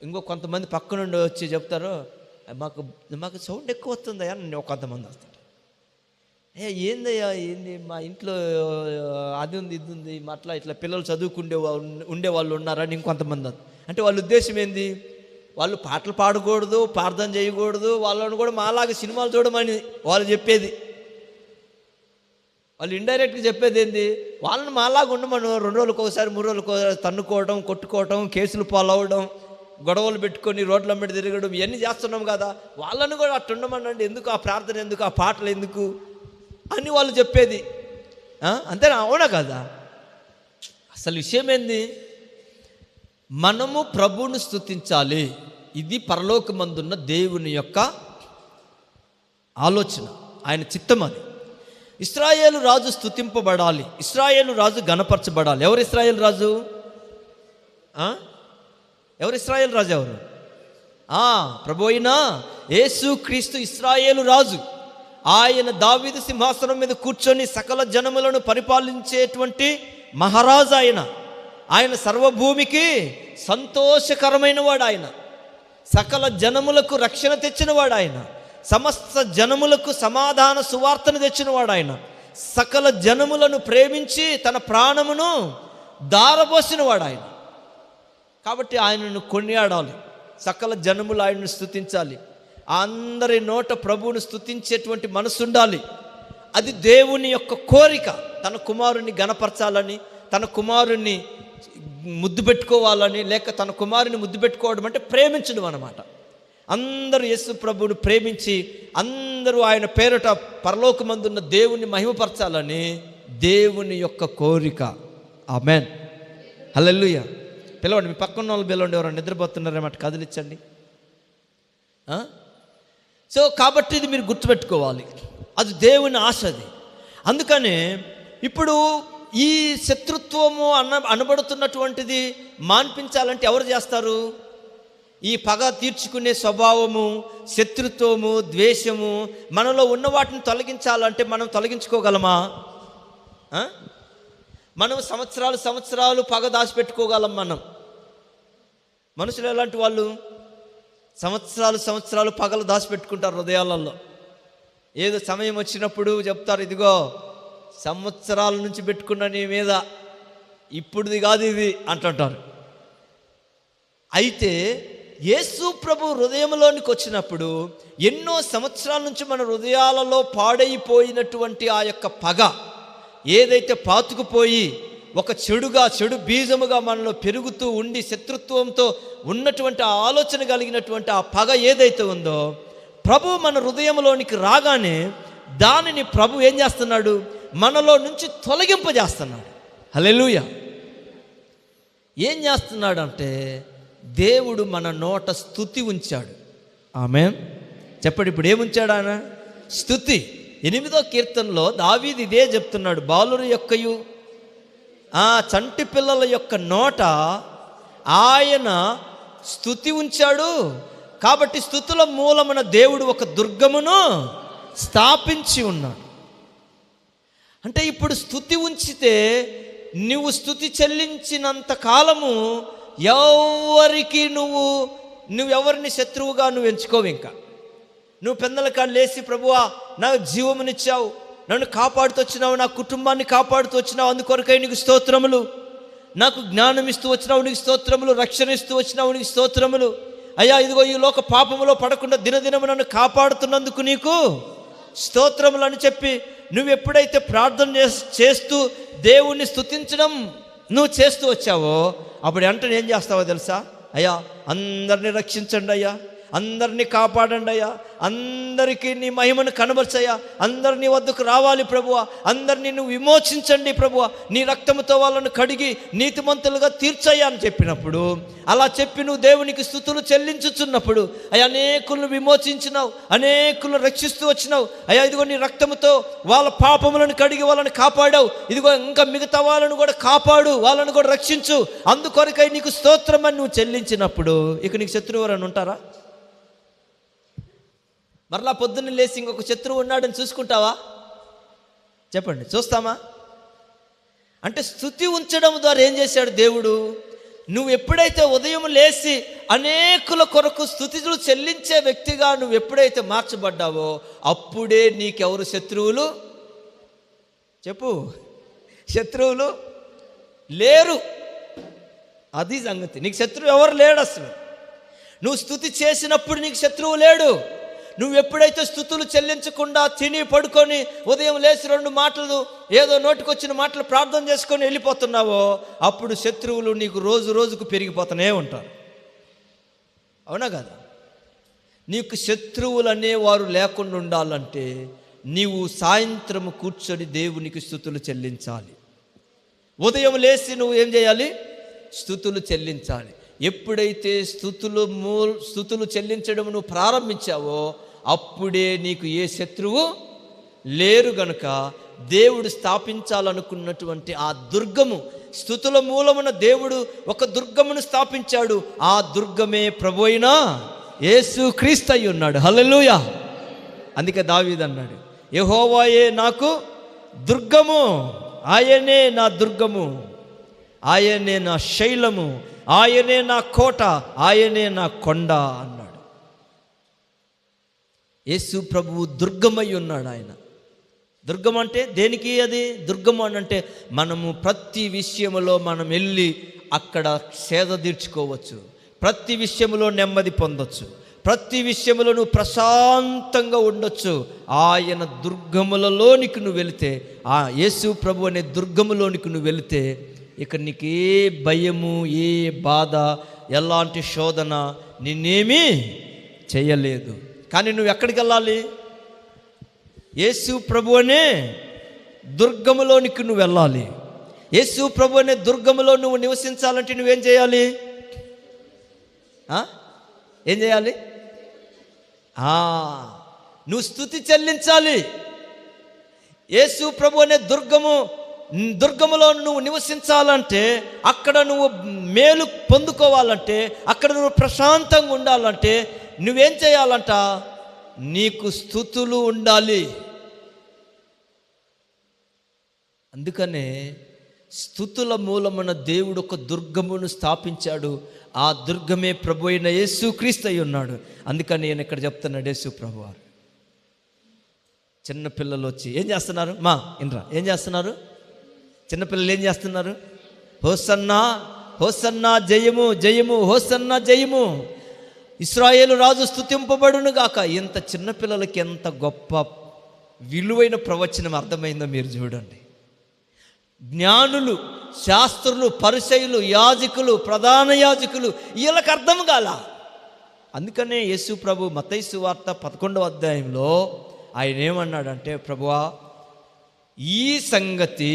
ఇంకో కొంతమంది పక్క నుండి వచ్చి చెప్తారు, మాకు సౌండ్ ఎక్కువ వస్తుందయ్యా అని కొంతమంది వస్తారు. ఏందయ్యా ఏంది, మా ఇంట్లో అది ఉంది ఇది ఉంది, అట్లా ఇట్లా పిల్లలు ఉండేవాళ్ళు ఉన్నారని ఇంకొంతమంది. అంటే వాళ్ళ ఉద్దేశం ఏంది, వాళ్ళు పాటలు పాడకూడదు, ప్రార్థన చేయకూడదు, వాళ్ళని కూడా మాలాగా సినిమాలు చూడమని వాళ్ళు చెప్పేది. వాళ్ళు ఇండైరెక్ట్గా చెప్పేది ఏంది, వాళ్ళని మాలాగా ఉండమను, 2 రోజులకు ఒకసారి 3 రోజులకు ఒకసారి తన్నుకోవడం, కొట్టుకోవడం, కేసులు పాలవడం, గొడవలు పెట్టుకొని రోడ్ల మీద తిరగడం ఇవన్నీ చేస్తున్నాం కదా, వాళ్ళని కూడా అట్టు ఉండమనండి, ఎందుకు ఆ ప్రార్థన, ఎందుకు ఆ పాటలు ఎందుకు అని వాళ్ళు చెప్పేది. అంతేనా? అవునా కదా? అసలు విషయం ఏంది, మనము ప్రభువును స్తుతించాలి. ఇది పరలోకమందున్న దేవుని యొక్క ఆలోచన, ఆయన చిత్తం అది. ఇశ్రాయేలు రాజు స్తుతింపబడాలి, ఇశ్రాయేలు రాజు గణపరచబడాలి. ఎవరు ఇశ్రాయేలు రాజు? ఎవరు ఇశ్రాయేలు రాజు? ఎవరు? ప్రభు అయిన యేసు క్రీస్తు ఇశ్రాయేలు రాజు. ఆయన దావీదు సింహాసనం మీద కూర్చొని సకల జనములను పరిపాలించేటువంటి మహారాజు ఆయన సర్వభూమికి సంతోషకరమైన వాడు, ఆయన సకల జనములకు రక్షణ తెచ్చినవాడు, ఆయన సమస్త జనములకు సమాధాన సువార్తను తెచ్చినవాడు, ఆయన సకల జనములను ప్రేమించి తన ప్రాణమును దారబోసినవాడు ఆయన. కాబట్టి ఆయనను కొనియాడాలి, సకల జనములు ఆయనను స్తుతించాలి, అందరి నోట ప్రభువును స్తుతించేటువంటి మనసు ఉండాలి. అది దేవుని యొక్క కోరిక. తన కుమారుని గణపరచాలని, తన కుమారుణ్ణి ముద్దు పెట్టుకోవాలని, లేక తన కుమారుని ముద్దు పెట్టుకోవడం అంటే ప్రేమించడం అన్నమాట. అందరూ యేసు ప్రభువును ప్రేమించి అందరూ ఆయన పేరిట పరలోకమందున్న దేవుని మహిమపరచాలని దేవుని యొక్క కోరిక. ఆమేన్, హల్లెలూయా. పిలవండి, మీ పక్కన వాళ్ళు పిలవండి, ఎవరైనా నిద్రపోతున్నారేమాట కదిలించండి. సో కాబట్టి ఇది మీరు గుర్తుపెట్టుకోవాలి, అది దేవుని ఆశ అది. అందుకనే ఇప్పుడు ఈ శత్రుత్వము అనబడుతున్నటువంటిది మాన్పించాలంటే ఎవరు చేస్తారు? ఈ పగ తీర్చుకునే స్వభావము, శత్రుత్వము, ద్వేషము మనలో ఉన్న వాటిని తొలగించాలంటే మనం తొలగించుకోగలమా? మనం సంవత్సరాలు పగ దాచిపెట్టుకోగలం. మనుషులు ఎలాంటి వాళ్ళు? సంవత్సరాలు పగలు దాచిపెట్టుకుంటారు హృదయాలలో. ఏదో సమయం వచ్చినప్పుడు చెప్తారు, ఇదిగో సంవత్సరాల నుంచి పెట్టుకున్న నీ మీద, ఇప్పుడుది కాదు ఇది అంటుంటారు. అయితే యేసు ప్రభు హృదయంలోనికి వచ్చినప్పుడు ఎన్నో సంవత్సరాల నుంచి మన హృదయాలలో పాడైపోయినటువంటి ఆ యొక్క పగ ఏదైతే పాతుకుపోయి ఒక చెడు బీజముగా మనలో పెరుగుతూ ఉండి శత్రుత్వంతో ఉన్నటువంటి ఆ ఆలోచన కలిగినటువంటి ఆ పగ ఏదైతే ఉందో, ప్రభు మన హృదయంలోనికి రాగానే దానిని ప్రభు ఏం చేస్తున్నాడు? మనలో నుంచి తొలగింపజేస్తున్నాడు. హల్లెలూయా. ఏం చేస్తున్నాడు అంటే దేవుడు మన నోట స్తుతి ఉంచాడు. ఆమేన్, చెప్పండి. ఇప్పుడు ఏముంచాడు ఆయన? స్తుతి. 8వ కీర్తనలో దావీదు ఇదే చెప్తున్నాడు, బాలుర యొక్కయు చంటి పిల్లల యొక్క నోట ఆయన స్తుతి ఉంచాడు. కాబట్టి స్తుతుల మూలమున దేవుడు ఒక దుర్గమును స్థాపించి ఉన్నాడు. అంటే ఇప్పుడు స్తుతి ఉంచితే నువ్వు స్తుతి చెల్లించినంత కాలము ఎవరికి నువ్వెవరిని శత్రువుగా నువ్వు ఎంచుకోవు. ఇంకా నువ్వు పెద్దల కాళ్ళు లేచి, ప్రభువా నాకు జీవమునిచ్చావు, నన్ను కాపాడుతూ వచ్చినావు, నా కుటుంబాన్ని కాపాడుతూ వచ్చినావు, అందుకొరకై నీకు స్తోత్రములు, నాకు జ్ఞానం ఇస్తూ వచ్చినావు నీకు స్తోత్రములు, రక్షణ ఇస్తూ వచ్చినావు నీకు స్తోత్రములు, అయ్యా ఇదిగో ఈ లోక పాపములో పడకుండా దినదినము నన్ను కాపాడుతున్నందుకు నీకు స్తోత్రములు అని చెప్పి నువ్వు ఎప్పుడైతే ప్రార్థన చేస్తూ దేవుణ్ణి స్తుతించడం నువ్వు చేస్తూ వచ్చావో, అప్పుడు వెంటనే ఏం చేస్తావో తెలుసా? అయ్యా అందరినీ రక్షించండి అయ్యా, అందరినీ కాపాడండి అయ్యా, అందరికీ నీ మహిమను కనబరచయ్యా, అందరినీ వద్దకు రావాలి ప్రభువా, అందరినీ నువ్వు విమోచించండి ప్రభువా, నీ రక్తముతో వాళ్ళను కడిగి నీతిమంతులుగా తీర్చయ్యా అని చెప్పినప్పుడు, అలా చెప్పి నువ్వు దేవునికి స్తుతులు చెల్లించుచున్నప్పుడు, అయ్యా అనేకులను విమోచించినావు, అనేకులను రక్షిస్తూ వచ్చినావు, అయ్యా ఇదిగో నీ రక్తముతో వాళ్ళ పాపములను కడిగి వాళ్ళని కాపాడావు, ఇదిగో ఇంకా మిగతా వాళ్ళను కూడా కాపాడు, వాళ్ళను కూడా రక్షించు, అందుకొరకై నీకు స్తోత్రం అని నువ్వు చెల్లించినప్పుడు ఇక నీకు శత్రువు ఎవరైనా ఉంటారా? మరలా పొద్దున్న లేచి ఇంకొక శత్రువు ఉన్నాడని చూసుకుంటావా? చెప్పండి, చూస్తామా? అంటే స్తుతి ఉంచడం ద్వారా ఏం చేశాడు దేవుడు? నువ్వు ఎప్పుడైతే ఉదయం లేచి అనేకుల కొరకు స్తుతులు చెల్లించే వ్యక్తిగా నువ్వు ఎప్పుడైతే మార్చబడ్డావో, అప్పుడే నీకెవరు శత్రువులు? చెప్పు, శత్రువులు లేరు. అది సంగతి. నీకు శత్రువు ఎవరు లేడు అసలు. నువ్వు స్తుతి చేసినప్పుడు నీకు శత్రువు లేడు. నువ్వు ఎప్పుడైతే స్తుతులు చెల్లించకుండా తిని పడుకొని ఉదయం లేచి 2 మాటలు ఏదో నోటికొచ్చిన మాటలు ప్రార్థన చేసుకొని వెళ్ళిపోతున్నావో, అప్పుడు శత్రువులు నీకు రోజు రోజుకు పెరిగిపోతూనే ఉంటారు. అవునా కదా? నీకు శత్రువులు అనేవారు లేకుండా ఉండాలంటే నీవు సాయంత్రం కూర్చొని దేవునికి స్తుతులు చెల్లించాలి. ఉదయం లేచి నువ్వు ఏం చేయాలి? స్తుతులు చెల్లించాలి. ఎప్పుడైతే స్తుతులు చెల్లించడం నువ్వు ప్రారంభించావో, అప్పుడే నీకు ఏ శత్రువు లేరు. గనుక దేవుడు స్థాపించాలనుకున్నటువంటి ఆ దుర్గము, స్తుతుల మూలమున దేవుడు ఒక దుర్గమును స్థాపించాడు. ఆ దుర్గమే ప్రభు అయిన యేసుక్రీస్తు అయి ఉన్నాడు. హల్లెలూయా. అందుకే దావీదు అన్నాడు, యెహోవాయే నాకు దుర్గము, ఆయనే నా దుర్గము, ఆయనే నా శైలము, ఆయనే నా కోట, ఆయనే నా కొండ అన్నాడు. యేసు ప్రభువు దుర్గమై ఉన్నాడు. ఆయన దుర్గం అంటే దేనికి? అది దుర్గము అని అంటే మనము ప్రతి విషయములో మనం వెళ్ళి అక్కడ సేద తీర్చుకోవచ్చు, ప్రతి విషయములో నెమ్మది పొందొచ్చు, ప్రతి విషయములో నువ్వు ప్రశాంతంగా ఉండొచ్చు. ఆయన దుర్గములలోనికి నువ్వు వెళితే, ఆ యేసు ప్రభు అనే దుర్గములోనికి నువ్వు వెళితే ఇక నీకు ఏ భయము, ఏ బాధ, ఎలాంటి శోధన నిన్నేమీ చేయలేదు. కానీ నువ్వు ఎక్కడికి వెళ్ళాలి? యేసు ప్రభు అనే దుర్గములోనికి నువ్వు వెళ్ళాలి. యేసు ప్రభు అనే దుర్గములో నువ్వు నివసించాలంటే నువ్వేం చేయాలి? ఏం చేయాలి? నువ్వు స్తుతి చెల్లించాలి. యేసు ప్రభు అనే దుర్గములో నువ్వు నివసించాలంటే, అక్కడ నువ్వు మేలు పొందుకోవాలంటే, అక్కడ నువ్వు ప్రశాంతంగా ఉండాలంటే నువ్వేం చేయాలంట? నీకు స్తుతులు ఉండాలి. అందుకనే స్తుతుల మూలమున దేవుడు ఒక దుర్గమును స్థాపించాడు. ఆ దుర్గమే ప్రభు అయిన యేసుక్రీస్తు అయి ఉన్నాడు. అందుకని నేను ఇక్కడ చెప్తున్నాడు, యేసు ప్రభు వారు. చిన్నపిల్లలు వచ్చి ఏం చేస్తున్నారు? ఇంద్రా ఏం చేస్తున్నారు? చిన్నపిల్లలు ఏం చేస్తున్నారు? హోసన్నా హోసన్నా జయము జయము, హోసన్నా జయము, ఇశ్రాయేలు రాజు స్తుతింపబడును గాక. ఇంత చిన్నపిల్లలకి ఎంత గొప్ప విలువైన ప్రవచనం అర్థమైందో మీరు చూడండి. జ్ఞానులు, శాస్త్రులు, పరిసయ్యులు, యాజకులు, ప్రధాన యాజకులు వీళ్ళకి అర్థం కాల. అందుకనే యేసు ప్రభు మత్తయి సువార్త 11వ అధ్యాయంలో ఆయన ఏమన్నాడంటే, ప్రభువా ఈ సంగతి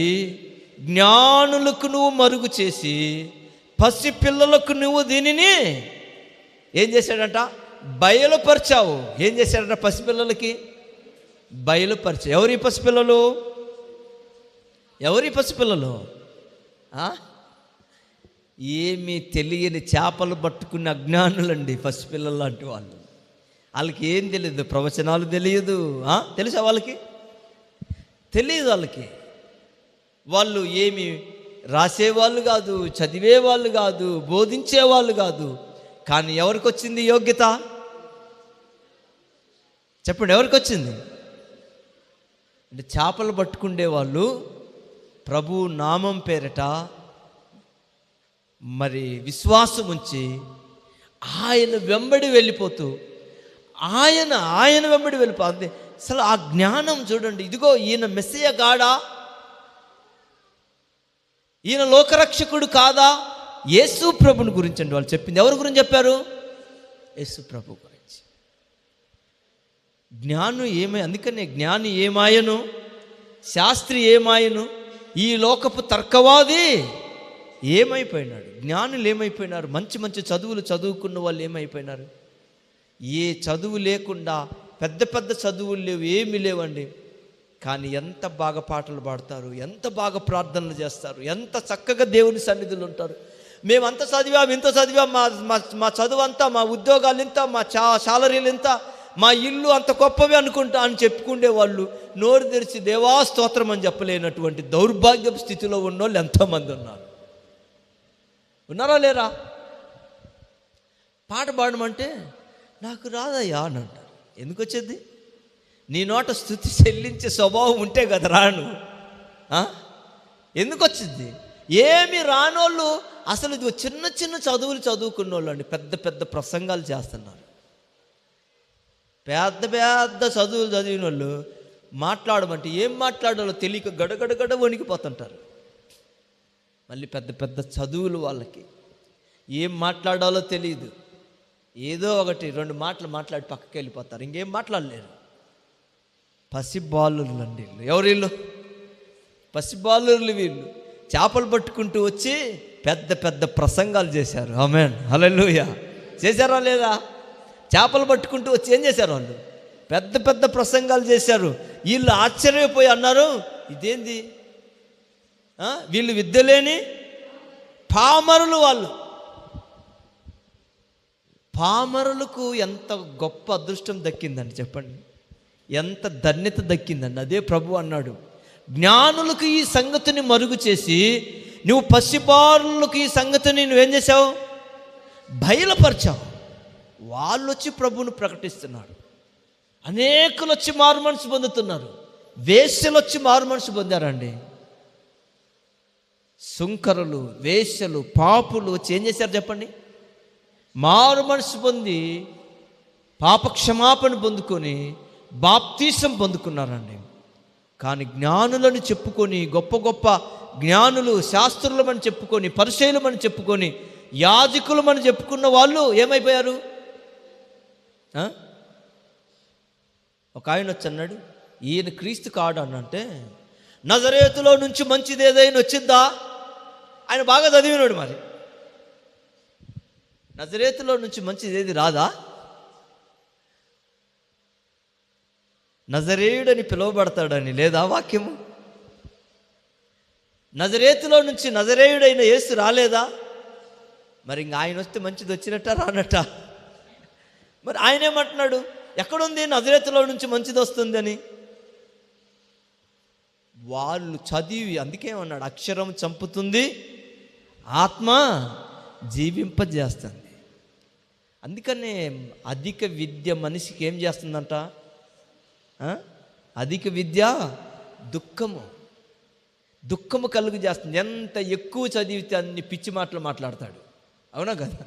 జ్ఞానులకు నువ్వు మరుగు చేసి పసిపిల్లలకు నువ్వు దీనిని ఏం చేశాడంట? బయలుపరిచావు. ఏం చేశాడంట? పసిపిల్లలకి బయలుపరిచావు. ఎవరి పసిపిల్లలు? ఎవరి పసిపిల్లలు? ఏమీ తెలియని చేపలు పట్టుకున్న అజ్ఞానులండి పసిపిల్లలు లాంటి వాళ్ళు. వాళ్ళకి ఏం తెలియదు, ప్రవచనాలు తెలియదు. తెలుసా వాళ్ళకి? తెలియదు వాళ్ళకి. వాళ్ళు ఏమి రాసేవాళ్ళు కాదు, చదివేవాళ్ళు కాదు, బోధించేవాళ్ళు కాదు. కానీ ఎవరికి వచ్చింది యోగ్యత? చెప్పండి, ఎవరికి వచ్చింది? అంటే చేపలు పట్టుకుండే వాళ్ళు ప్రభు నామం పేరిట మరి విశ్వాసం ఉంచి ఆయన వెంబడి వెళ్ళిపోతూ ఆయన వెంబడి వెళ్ళిపోతుంది. అసలు ఆ జ్ఞానం చూడండి. ఇదిగో ఈయన మెస్సియ గాడా, ఈయన లోకరక్షకుడు కాదా? యేసు ప్రభుని గురించి అండి వాళ్ళు చెప్పింది. ఎవరి గురించి చెప్పారు? యేసు ప్రభు గురించి. అందుకనే జ్ఞాని ఏమాయను, శాస్త్రి ఏమాయను, ఈ లోకపు తర్కవాది ఏమైపోయినాడు. జ్ఞానులు ఏమైపోయినారు? మంచి మంచి చదువులు చదువుకున్న వాళ్ళు ఏమైపోయినారు? ఏ చదువు లేకుండా, పెద్ద పెద్ద చదువులు లేవు, ఏమీ లేవండి. కానీ ఎంత బాగా పాటలు పాడతారు, ఎంత బాగా ప్రార్థనలు చేస్తారు, ఎంత చక్కగా దేవుని సన్నిధులు ఉంటారు. మేమంత చదివాం, ఇంత చదివాం, మా చదువు అంతా, మా ఉద్యోగాలు ఇంత, మా శాలరీలు ఇంత, మా ఇల్లు అంత గొప్పవి అనుకుంటా అని చెప్పుకునే వాళ్ళు నోరు తెరిచి దేవా స్తోత్రం అని చెప్పలేనటువంటి దౌర్భాగ్యపు స్థితిలో ఉన్నోళ్ళు ఎంతోమంది ఉన్నారు. ఉన్నారా లేరా? పాట పాడమంటే నాకు రాదయ్యా అని అంటారు. ఎందుకు వచ్చేది? నీ నోట స్తుతి చెల్లించే స్వభావం ఉంటే కదా రాను. ఎందుకు వచ్చింది? ఏమి రానోళ్ళు అసలు ఇది చిన్న చిన్న చదువులు చదువుకున్న వాళ్ళు అండి పెద్ద పెద్ద ప్రసంగాలు చేస్తున్నారు. పెద్ద పెద్ద చదువులు చదివిన వాళ్ళు మాట్లాడమంటే ఏం మాట్లాడాలో తెలియక గడగడగడ వణికిపోతుంటారు. మళ్ళీ పెద్ద పెద్ద చదువులు వాళ్ళకి ఏం మాట్లాడాలో తెలియదు. ఏదో ఒకటి రెండు మాటలు మాట్లాడి పక్కకి వెళ్ళిపోతారు, ఇంకేం మాట్లాడలేరు. పసిబాలులు అండి వీళ్ళు. ఎవరు వీళ్ళు? పసిబాలులు వీళ్ళు. చేపలు పట్టుకుంటూ వచ్చి పెద్ద పెద్ద ప్రసంగాలు చేశారు. ఆమేన్, హల్లెలూయా. చేశారా లేదా? చేపలు పట్టుకుంటూ వచ్చి ఏం చేశారు? వాళ్ళు పెద్ద పెద్ద ప్రసంగాలు చేశారు. వీళ్ళు ఆశ్చర్యపోయి అన్నారు, ఇదేంది? వీళ్ళు విద్య లేని పామరులు. వాళ్ళు పామరులకు ఎంత గొప్ప అదృష్టం దక్కిందండి చెప్పండి, ఎంత ధన్యత దక్కిందండి. అదే ప్రభు అన్నాడు, జ్ఞానులకు ఈ సంగతిని మరుగు చేసి నువ్వు పసిబారులకు ఈ సంగతిని నువ్వేం చేసావు? బయలుపరిచావు. వాళ్ళు వచ్చి ప్రభువును ప్రకటిస్తున్నారు. అనేకులు వచ్చి మారు మనసు పొందుతున్నారు. వేశ్యలు వచ్చి మారు మనసు పొందారండి. సుంకరులు, వేశ్యలు, పాపులు వచ్చి ఏం చేశారు చెప్పండి? మారు మనసు పొంది పాపక్షమాపణ పొందుకొని బాప్తీసం పొందుకున్నారండి. కానీ జ్ఞానులను చెప్పుకొని, గొప్ప గొప్ప జ్ఞానులు, శాస్త్రులమని చెప్పుకొని, పరిచయులమని చెప్పుకొని, యాజకులమని చెప్పుకున్న వాళ్ళు ఏమైపోయారు? ఒక ఆయన వచ్చి అన్నాడు, ఈయన క్రీస్తు కాడు అనంటే, నజరేతులో నుంచి మంచిది ఏదైనా వచ్చిందా? ఆయన బాగా చదివినాడు. మరి నజరేతులో నుంచి మంచిది ఏది రాదా? నజరేయుడని పిలువబడతాడని లేదా వాక్యము? నజరేతులో నుంచి నజరేయుడైన యేసు రాలేదా? మరి ఇంక ఆయన వస్తే మంచిది వచ్చినట్ట రానట్ట? మరి ఆయన ఏమంటున్నాడు? ఎక్కడుంది నజరేతులో నుంచి మంచిది వస్తుందని? వాళ్ళు చదివి అందుకేమన్నాడు, అక్షరం చంపుతుంది, ఆత్మ జీవింపజేస్తుంది. అందుకనే అధిక విద్య మనిషికి ఏం చేస్తుందంట? అధిక విద్య దుఃఖము కలుగు చేస్తుంది. ఎంత ఎక్కువ చదివితే అన్ని పిచ్చి మాటలు మాట్లాడతాడు. అవునా కదా?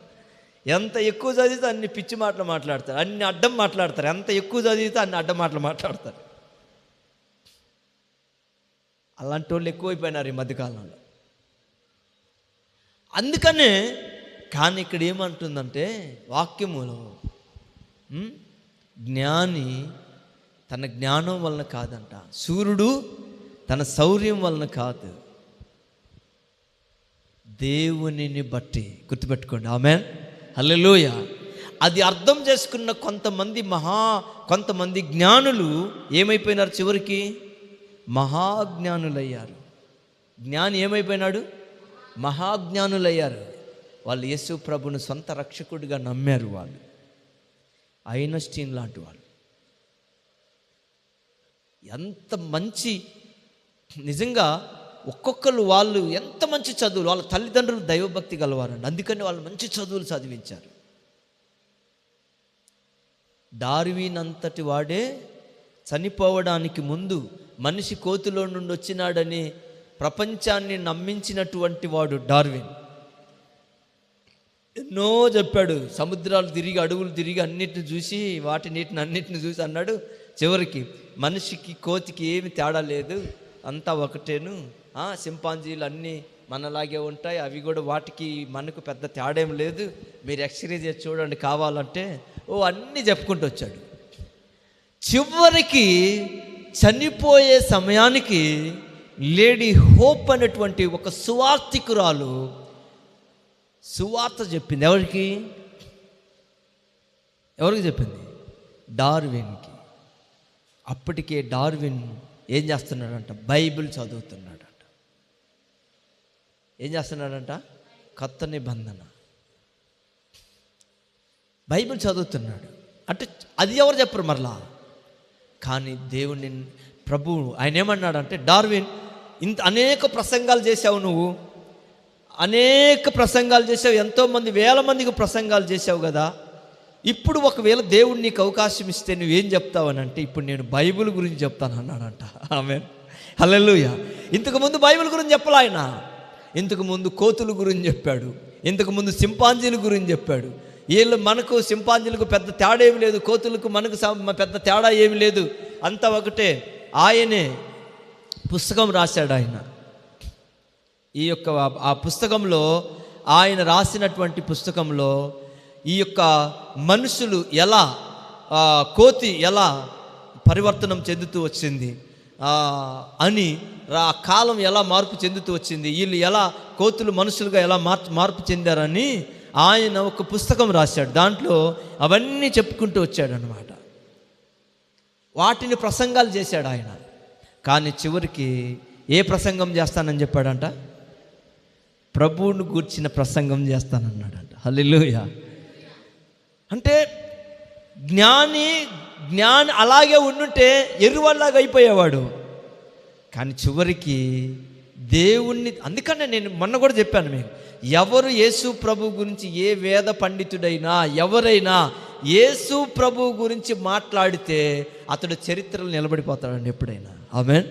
ఎంత ఎక్కువ చదివితే అన్ని పిచ్చి మాటలు మాట్లాడతారు, అన్ని అడ్డం మాట్లాడతారు. ఎంత ఎక్కువ చదివితే అన్ని అడ్డం మాటలు మాట్లాడతారు. అలాంటి వాళ్ళు ఎక్కువైపోయినారు ఈ మధ్యకాలంలో. అందుకనే కానీ ఇక్కడ ఏమంటుందంటే వాక్యములో, జ్ఞాని తన జ్ఞానం వలన కాదంట, సూర్యుడు తన శౌర్యం వలన కాదు, దేవునిని బట్టి. గుర్తుపెట్టుకోండి. ఆమేన్, హల్లెలూయా. అది అర్థం చేసుకున్న కొంతమంది జ్ఞానులు ఏమైపోయినారు? చివరికి మహాజ్ఞానులయ్యారు. జ్ఞాని ఏమైపోయినాడు? మహాజ్ఞానులయ్యారు. వాళ్ళు యేసు ప్రభును సొంత రక్షకుడిగా నమ్మారు. వాళ్ళు ఐన్స్టీన్ లాంటి వాళ్ళు. ఎంత మంచి, నిజంగా ఒక్కొక్కరు వాళ్ళు ఎంత మంచి చదువులు, వాళ్ళ తల్లిదండ్రులు దైవభక్తి గలవారండి, అందుకని వాళ్ళు మంచి చదువులు చదివించారు. డార్విన్ అంతటి వాడే చనిపోవడానికి ముందు మనిషి కోతిలో నుండి వచ్చినాడని ప్రపంచాన్ని నమ్మించినటువంటి వాడు డార్విన్. ఎన్నో చెప్పాడు, సముద్రాలు తిరిగి అడవులు తిరిగి అన్నిటిని చూసి నీటిని అన్నిటిని చూసి అన్నాడు, చివరికి మనిషికి కోతికి ఏమి తేడా లేదు, అంతా ఒకటేను, సింపాంజీలు అన్నీ మనలాగే ఉంటాయి, అవి కూడా వాటికి మనకు పెద్ద తేడా ఏం లేదు, మీరు ఎక్స్రే చేసి చూడండి కావాలంటే అన్నీ చెప్పుకుంటూ వచ్చాడు. చివరికి చనిపోయే సమయానికి లేడీ హోప్ అనేటువంటి ఒక సువార్తికురాలు సువార్త చెప్పింది. ఎవరికి చెప్పింది? డార్విన్కి. అప్పటికే డార్విన్ ఏం చేస్తున్నాడంట? బైబిల్ చదువుతున్నాడంట. ఏం చేస్తున్నాడంట? కొత్త నిబంధన బైబిల్ చదువుతున్నాడు. అంటే అది ఎవరు చెప్పరు మరలా, కానీ దేవుని ప్రభు ఆయన ఏమన్నాడంటే, డార్విన్ అనేక ప్రసంగాలు చేసావు, నువ్వు అనేక ప్రసంగాలు చేసావు, ఎంతోమంది వేల మందికి ప్రసంగాలు చేసావు కదా, ఇప్పుడు ఒకవేళ దేవుడు నీకు అవకాశం ఇస్తే నువ్వేం చెప్తావనంటే, ఇప్పుడు నేను బైబిల్ గురించి చెప్తాను అన్నాడంట. ఆమేన్, హల్లెలూయా. ఇంతకుముందు బైబిల్ గురించి చెప్పలే ఆయన. ఇంతకుముందు కోతుల గురించి చెప్పాడు, ఇంతకుముందు సింపాంజీల గురించి చెప్పాడు. వీళ్ళు మనకు సింపాంజీలకు పెద్ద తేడా ఏమి లేదు, కోతులకు మనకు పెద్ద తేడా ఏమి లేదు, అంతా ఒకటే. ఆయనే పుస్తకం రాశాడు. ఆయన ఈ యొక్క ఆ పుస్తకంలో, ఆయన రాసినటువంటి పుస్తకంలో ఈ యొక్క మనుషులు ఎలా, కోతి ఎలా పరివర్తనం చెందుతూ వచ్చింది అని, ఆ కాలం ఎలా మార్పు చెందుతూ వచ్చింది, వీళ్ళు ఎలా కోతులు మనుషులుగా ఎలా మార్పు చెందారని ఆయన ఒక పుస్తకం రాశాడు. దాంట్లో అవన్నీ చెప్పుకుంటూ వచ్చాడు అన్నమాట. వాటిని ప్రసంగాలు చేశాడు ఆయన. కానీ చివరికి ఏ ప్రసంగం చేస్తానని చెప్పాడంట? ప్రభువును గూర్చిన ప్రసంగం చేస్తానన్నాడంట. హల్లెలూయా. అంటే జ్ఞాని అలాగే ఉండుంటే ఎరువల్లాగా అయిపోయేవాడు. కానీ చివరికి దేవుణ్ణి, అందుకనే నేను మొన్న కూడా చెప్పాను మీకు, ఎవరు యేసు ప్రభు గురించి, ఏ వేద పండితుడైనా ఎవరైనా యేసు ప్రభు గురించి మాట్లాడితే అతడు చరిత్రలో నిలబడిపోతాడండి ఎప్పుడైనా. ఆమేన్.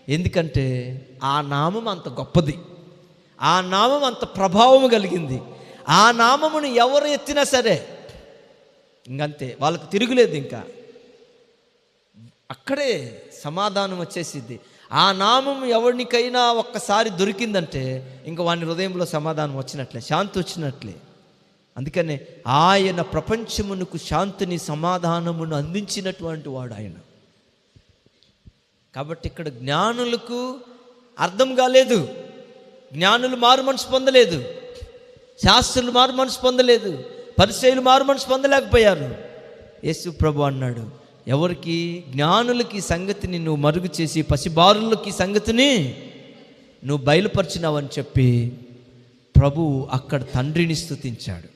ఎందుకంటే ఆ నామం అంత గొప్పది, ఆ నామం అంత ప్రభావం కలిగింది. ఆ నామమును ఎవరు ఎత్తినా సరే ఇంకంతే, వాళ్ళకు తిరుగులేదు. ఇంకా అక్కడే సమాధానం వచ్చేసిద్ది. ఆ నామం ఎవరికైనా ఒక్కసారి దొరికిందంటే ఇంక వాని హృదయంలో సమాధానం వచ్చినట్లే, శాంతి వచ్చినట్లే. అందుకనే ఆయన ప్రపంచమునకు శాంతిని, సమాధానమును అందించినటువంటి వాడు ఆయన. కాబట్టి ఇక్కడ జ్ఞానులకు అర్థం కాలేదు, జ్ఞానులు మారు మనసు పొందలేదు, శాస్త్రులు మారు మనసు పొందలేదు, పరిసయ్యులు మారు మనసు పొందలేకపోయారు. యేసు ప్రభు అన్నాడు, ఎవరికి? జ్ఞానులకి సంగతిని నువ్వు మరుగు చేసి పసిబారులకి సంగతిని నువ్వు బయలుపరిచినావని చెప్పి ప్రభు అక్కడ తండ్రిని స్తుతించాడు.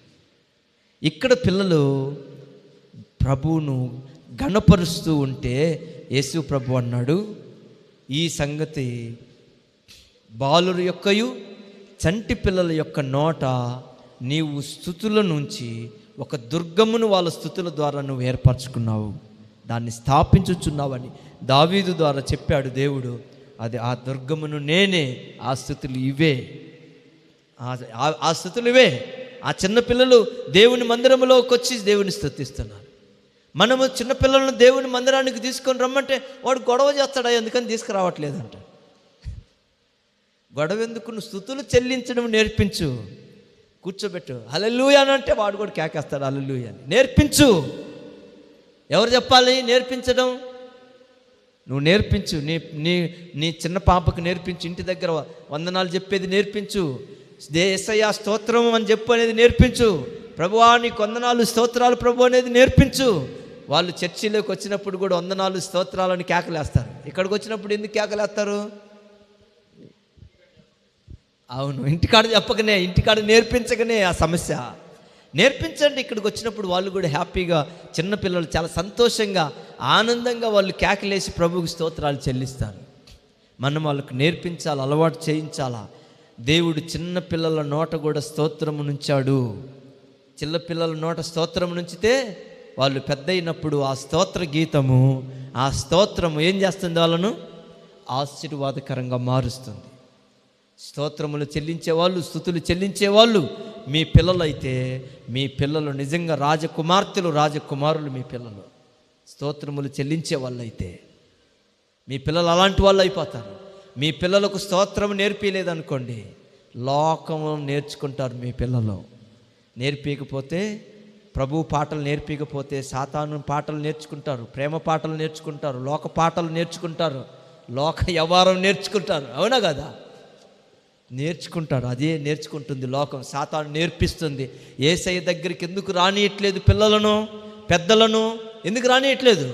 ఇక్కడ పిల్లలు ప్రభువును గణపరుస్తూ ఉంటే యేసు ప్రభు అన్నాడు, ఈ సంగతి బాలుర యొక్కయు చంటి పిల్లల యొక్క నోట నీవు స్తుతుల నుంచి ఒక దుర్గమును వాళ్ళ స్తుతుల ద్వారా నువ్వు ఏర్పరచుకున్నావు, దాన్ని స్థాపించుచున్నావని దావీదు ద్వారా చెప్పాడు దేవుడు. అది ఆ దుర్గమును నేనే, ఆ స్తుతులు ఇవే, ఆ స్తుతులు ఇవే. ఆ చిన్నపిల్లలు దేవుని మందిరంలోకి వచ్చి దేవుని స్తుతిస్తున్నారు. మనము చిన్నపిల్లలను దేవుని మందిరానికి తీసుకొని రమ్మంటే వాడు గొడవ చేస్తాడా, ఎందుకని తీసుకురావట్లేదంట. గొడవ ఎందుకు? నువ్వు స్తుతులు చెల్లించడం నేర్పించు, కూర్చోబెట్టు. హల్లెలూయా అని అంటే వాడు కూడా కేకేస్తాడు హల్లెలూయా అని. నేర్పించు. ఎవరు చెప్పాలి నేర్పించడం? నువ్వు నేర్పించు. నీ చిన్న పాపకు నేర్పించు. ఇంటి దగ్గర వందనాలు చెప్పేది నేర్పించు. యేసయ్యా స్తోత్రం అని చెప్పు అనేది నేర్పించు. ప్రభువా నీకు వందనాలు స్తోత్రాలు ప్రభు అనేది నేర్పించు. వాళ్ళు చర్చిలోకి వచ్చినప్పుడు కూడా వందనాలు స్తోత్రాలని కేకలేస్తారు. ఇక్కడికి వచ్చినప్పుడు ఎందుకు కేకలేస్తారు? అవును, ఇంటికాడ చెప్పకనే, ఇంటికాడ నేర్పించకనే ఆ సమస్య. నేర్పించండి. ఇక్కడికి వచ్చినప్పుడు వాళ్ళు కూడా హ్యాపీగా, చిన్నపిల్లలు చాలా సంతోషంగా, ఆనందంగా వాళ్ళు కేకలేసి ప్రభువుకి స్తోత్రాలు చెల్లిస్తారు. మనం వాళ్ళకు నేర్పించాలి, అలవాటు చేయించాలా. దేవుడు చిన్న పిల్లల నోట కూడా స్తోత్రము నుంచాడు. చిన్నపిల్లల నోట స్తోత్రం నుంచితే వాళ్ళు పెద్ద అయినప్పుడు ఆ స్తోత్ర గీతము, ఆ స్తోత్రము ఏం చేస్తుంది? వాళ్ళను ఆశీర్వాదకరంగా మారుస్తుంది. స్తోత్రములు చెల్లించేవాళ్ళు, స్తుతులు చెల్లించేవాళ్ళు మీ పిల్లలైతే, మీ పిల్లలు నిజంగా రాజకుమార్తెలు, రాజకుమారులు. మీ పిల్లలు స్తోత్రములు చెల్లించే వాళ్ళైతే మీ పిల్లలు అలాంటి వాళ్ళు అయిపోతారు. మీ పిల్లలకు స్తోత్రం నేర్పించలేదనుకోండి, లోకము నేర్చుకుంటారు. మీ పిల్లలు నేర్పించకపోతే, ప్రభు పాటలు నేర్పించకపోతే సాతాను పాటలు నేర్చుకుంటారు, ప్రేమ పాటలు నేర్చుకుంటారు, లోక పాటలు నేర్చుకుంటారు, లోక వ్యవహారం నేర్చుకుంటారు. అవునా కదా? నేర్చుకుంటారు. అదే నేర్చుకుంటుంది లోకం. సాతాను నేర్పిస్తుంది. యేసయ్య దగ్గరికి ఎందుకు రానియట్లేదు పిల్లలను, పెద్దలను? ఎందుకు రానియట్లేదు?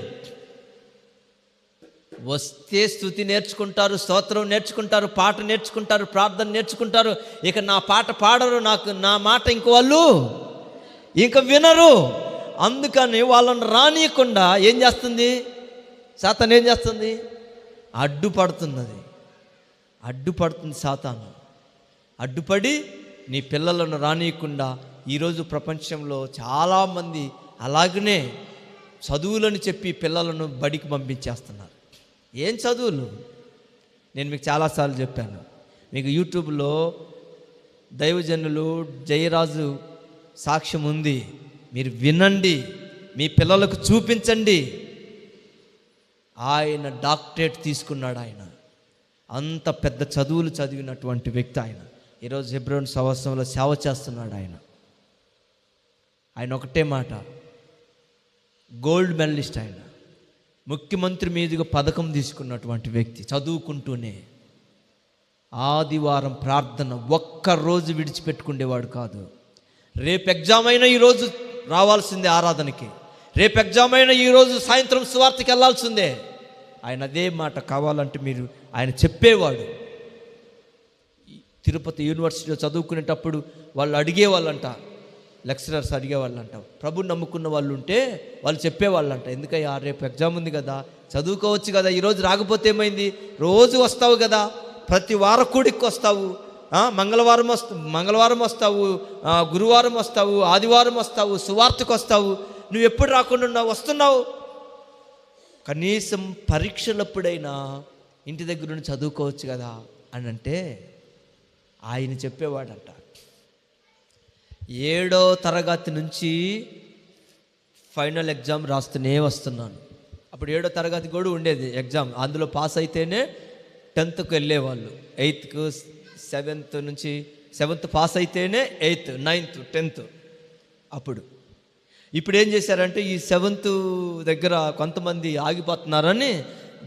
వస్తే స్తుతి నేర్చుకుంటారు, స్తోత్రం నేర్చుకుంటారు, పాట నేర్చుకుంటారు, ప్రార్థన నేర్చుకుంటారు. ఇక నా పాట పాడరు, నా మాట ఇంక వాళ్ళు ఇంక వినరు. అందుకని వాళ్ళని రానియకుండా ఏం చేస్తుంది సాతాను? ఏం చేస్తుంది? అడ్డుపడుతుంది. అడ్డుపడుతుంది సాతాను. అడ్డుపడి నీ పిల్లలను రానియకుండా ఈరోజు ప్రపంచంలో చాలామంది అలాగనే చదువులను చెప్పి పిల్లలను బడికి పంపించేస్తున్నారు. ఏం చదువులు? నేను మీకు చాలాసార్లు చెప్పాను. మీకు యూట్యూబ్లో దైవజనులు జయరాజు సాక్ష్యం ఉంది, మీరు వినండి, మీ పిల్లలకు చూపించండి. ఆయన డాక్టరేట్ తీసుకున్నాడు. ఆయన అంత పెద్ద చదువులు చదివినటువంటి వ్యక్తి. ఆయన ఈరోజు హెబ్రోన్ సంవత్సరంలో సేవ చేస్తున్నాడు. ఆయన ఒకటే మాట, గోల్డ్ మెడలిస్ట్. ఆయన ముఖ్యమంత్రి మీదుగా పథకం తీసుకున్నటువంటి వ్యక్తి. చదువుకుంటూనే ఆదివారం ప్రార్థన ఒక్కరోజు విడిచిపెట్టుకునేవాడు కాదు. రేపు ఎగ్జామ్ అయినా ఈరోజు రావాల్సిందే ఆరాధనకి, రేపు ఎగ్జామ్ అయినా ఈరోజు సాయంత్రం సువార్తకి వెళ్ళాల్సిందే. ఆయన అదే మాట కావాలంటే మీరు ఆయన చెప్పేవాడు. తిరుపతి యూనివర్సిటీలో చదువుకునేటప్పుడు వాళ్ళు అడిగేవాళ్ళంట, లెక్చరర్స్ అడిగేవాళ్ళంట, ప్రభు నమ్ముకున్న వాళ్ళు ఉంటే వాళ్ళు చెప్పేవాళ్ళంట, ఎందుకయ్యా రేపు ఎగ్జామ్ ఉంది కదా, చదువుకోవచ్చు కదా, ఈరోజు రాకపోతే ఏమైంది, రోజు వస్తావు కదా, ప్రతి వారకూడికి వస్తావు, మంగళవారం వస్తావు, గురువారం వస్తావు, ఆదివారం వస్తావు, సువార్తకు వస్తావు, నువ్వు ఎప్పుడు రాకుండా వస్తున్నావు, కనీసం పరీక్షలప్పుడైనా ఇంటి దగ్గర నుండి చదువుకోవచ్చు కదా అని అంటే ఆయన చెప్పేవాడంట. 7వ తరగతి నుంచి ఫైనల్ ఎగ్జామ్ రాస్తూనే వస్తున్నాను. అప్పుడు 7వ తరగతి కూడా ఉండేది ఎగ్జామ్, అందులో పాస్ అయితేనే 10థ్కి వెళ్ళేవాళ్ళు. 8th 7th నుంచి 7th పాస్ అయితేనే 8th 9th 10th. ఇప్పుడు ఏం చేశారంటే ఈ 7th దగ్గర కొంతమంది ఆగిపోతున్నారని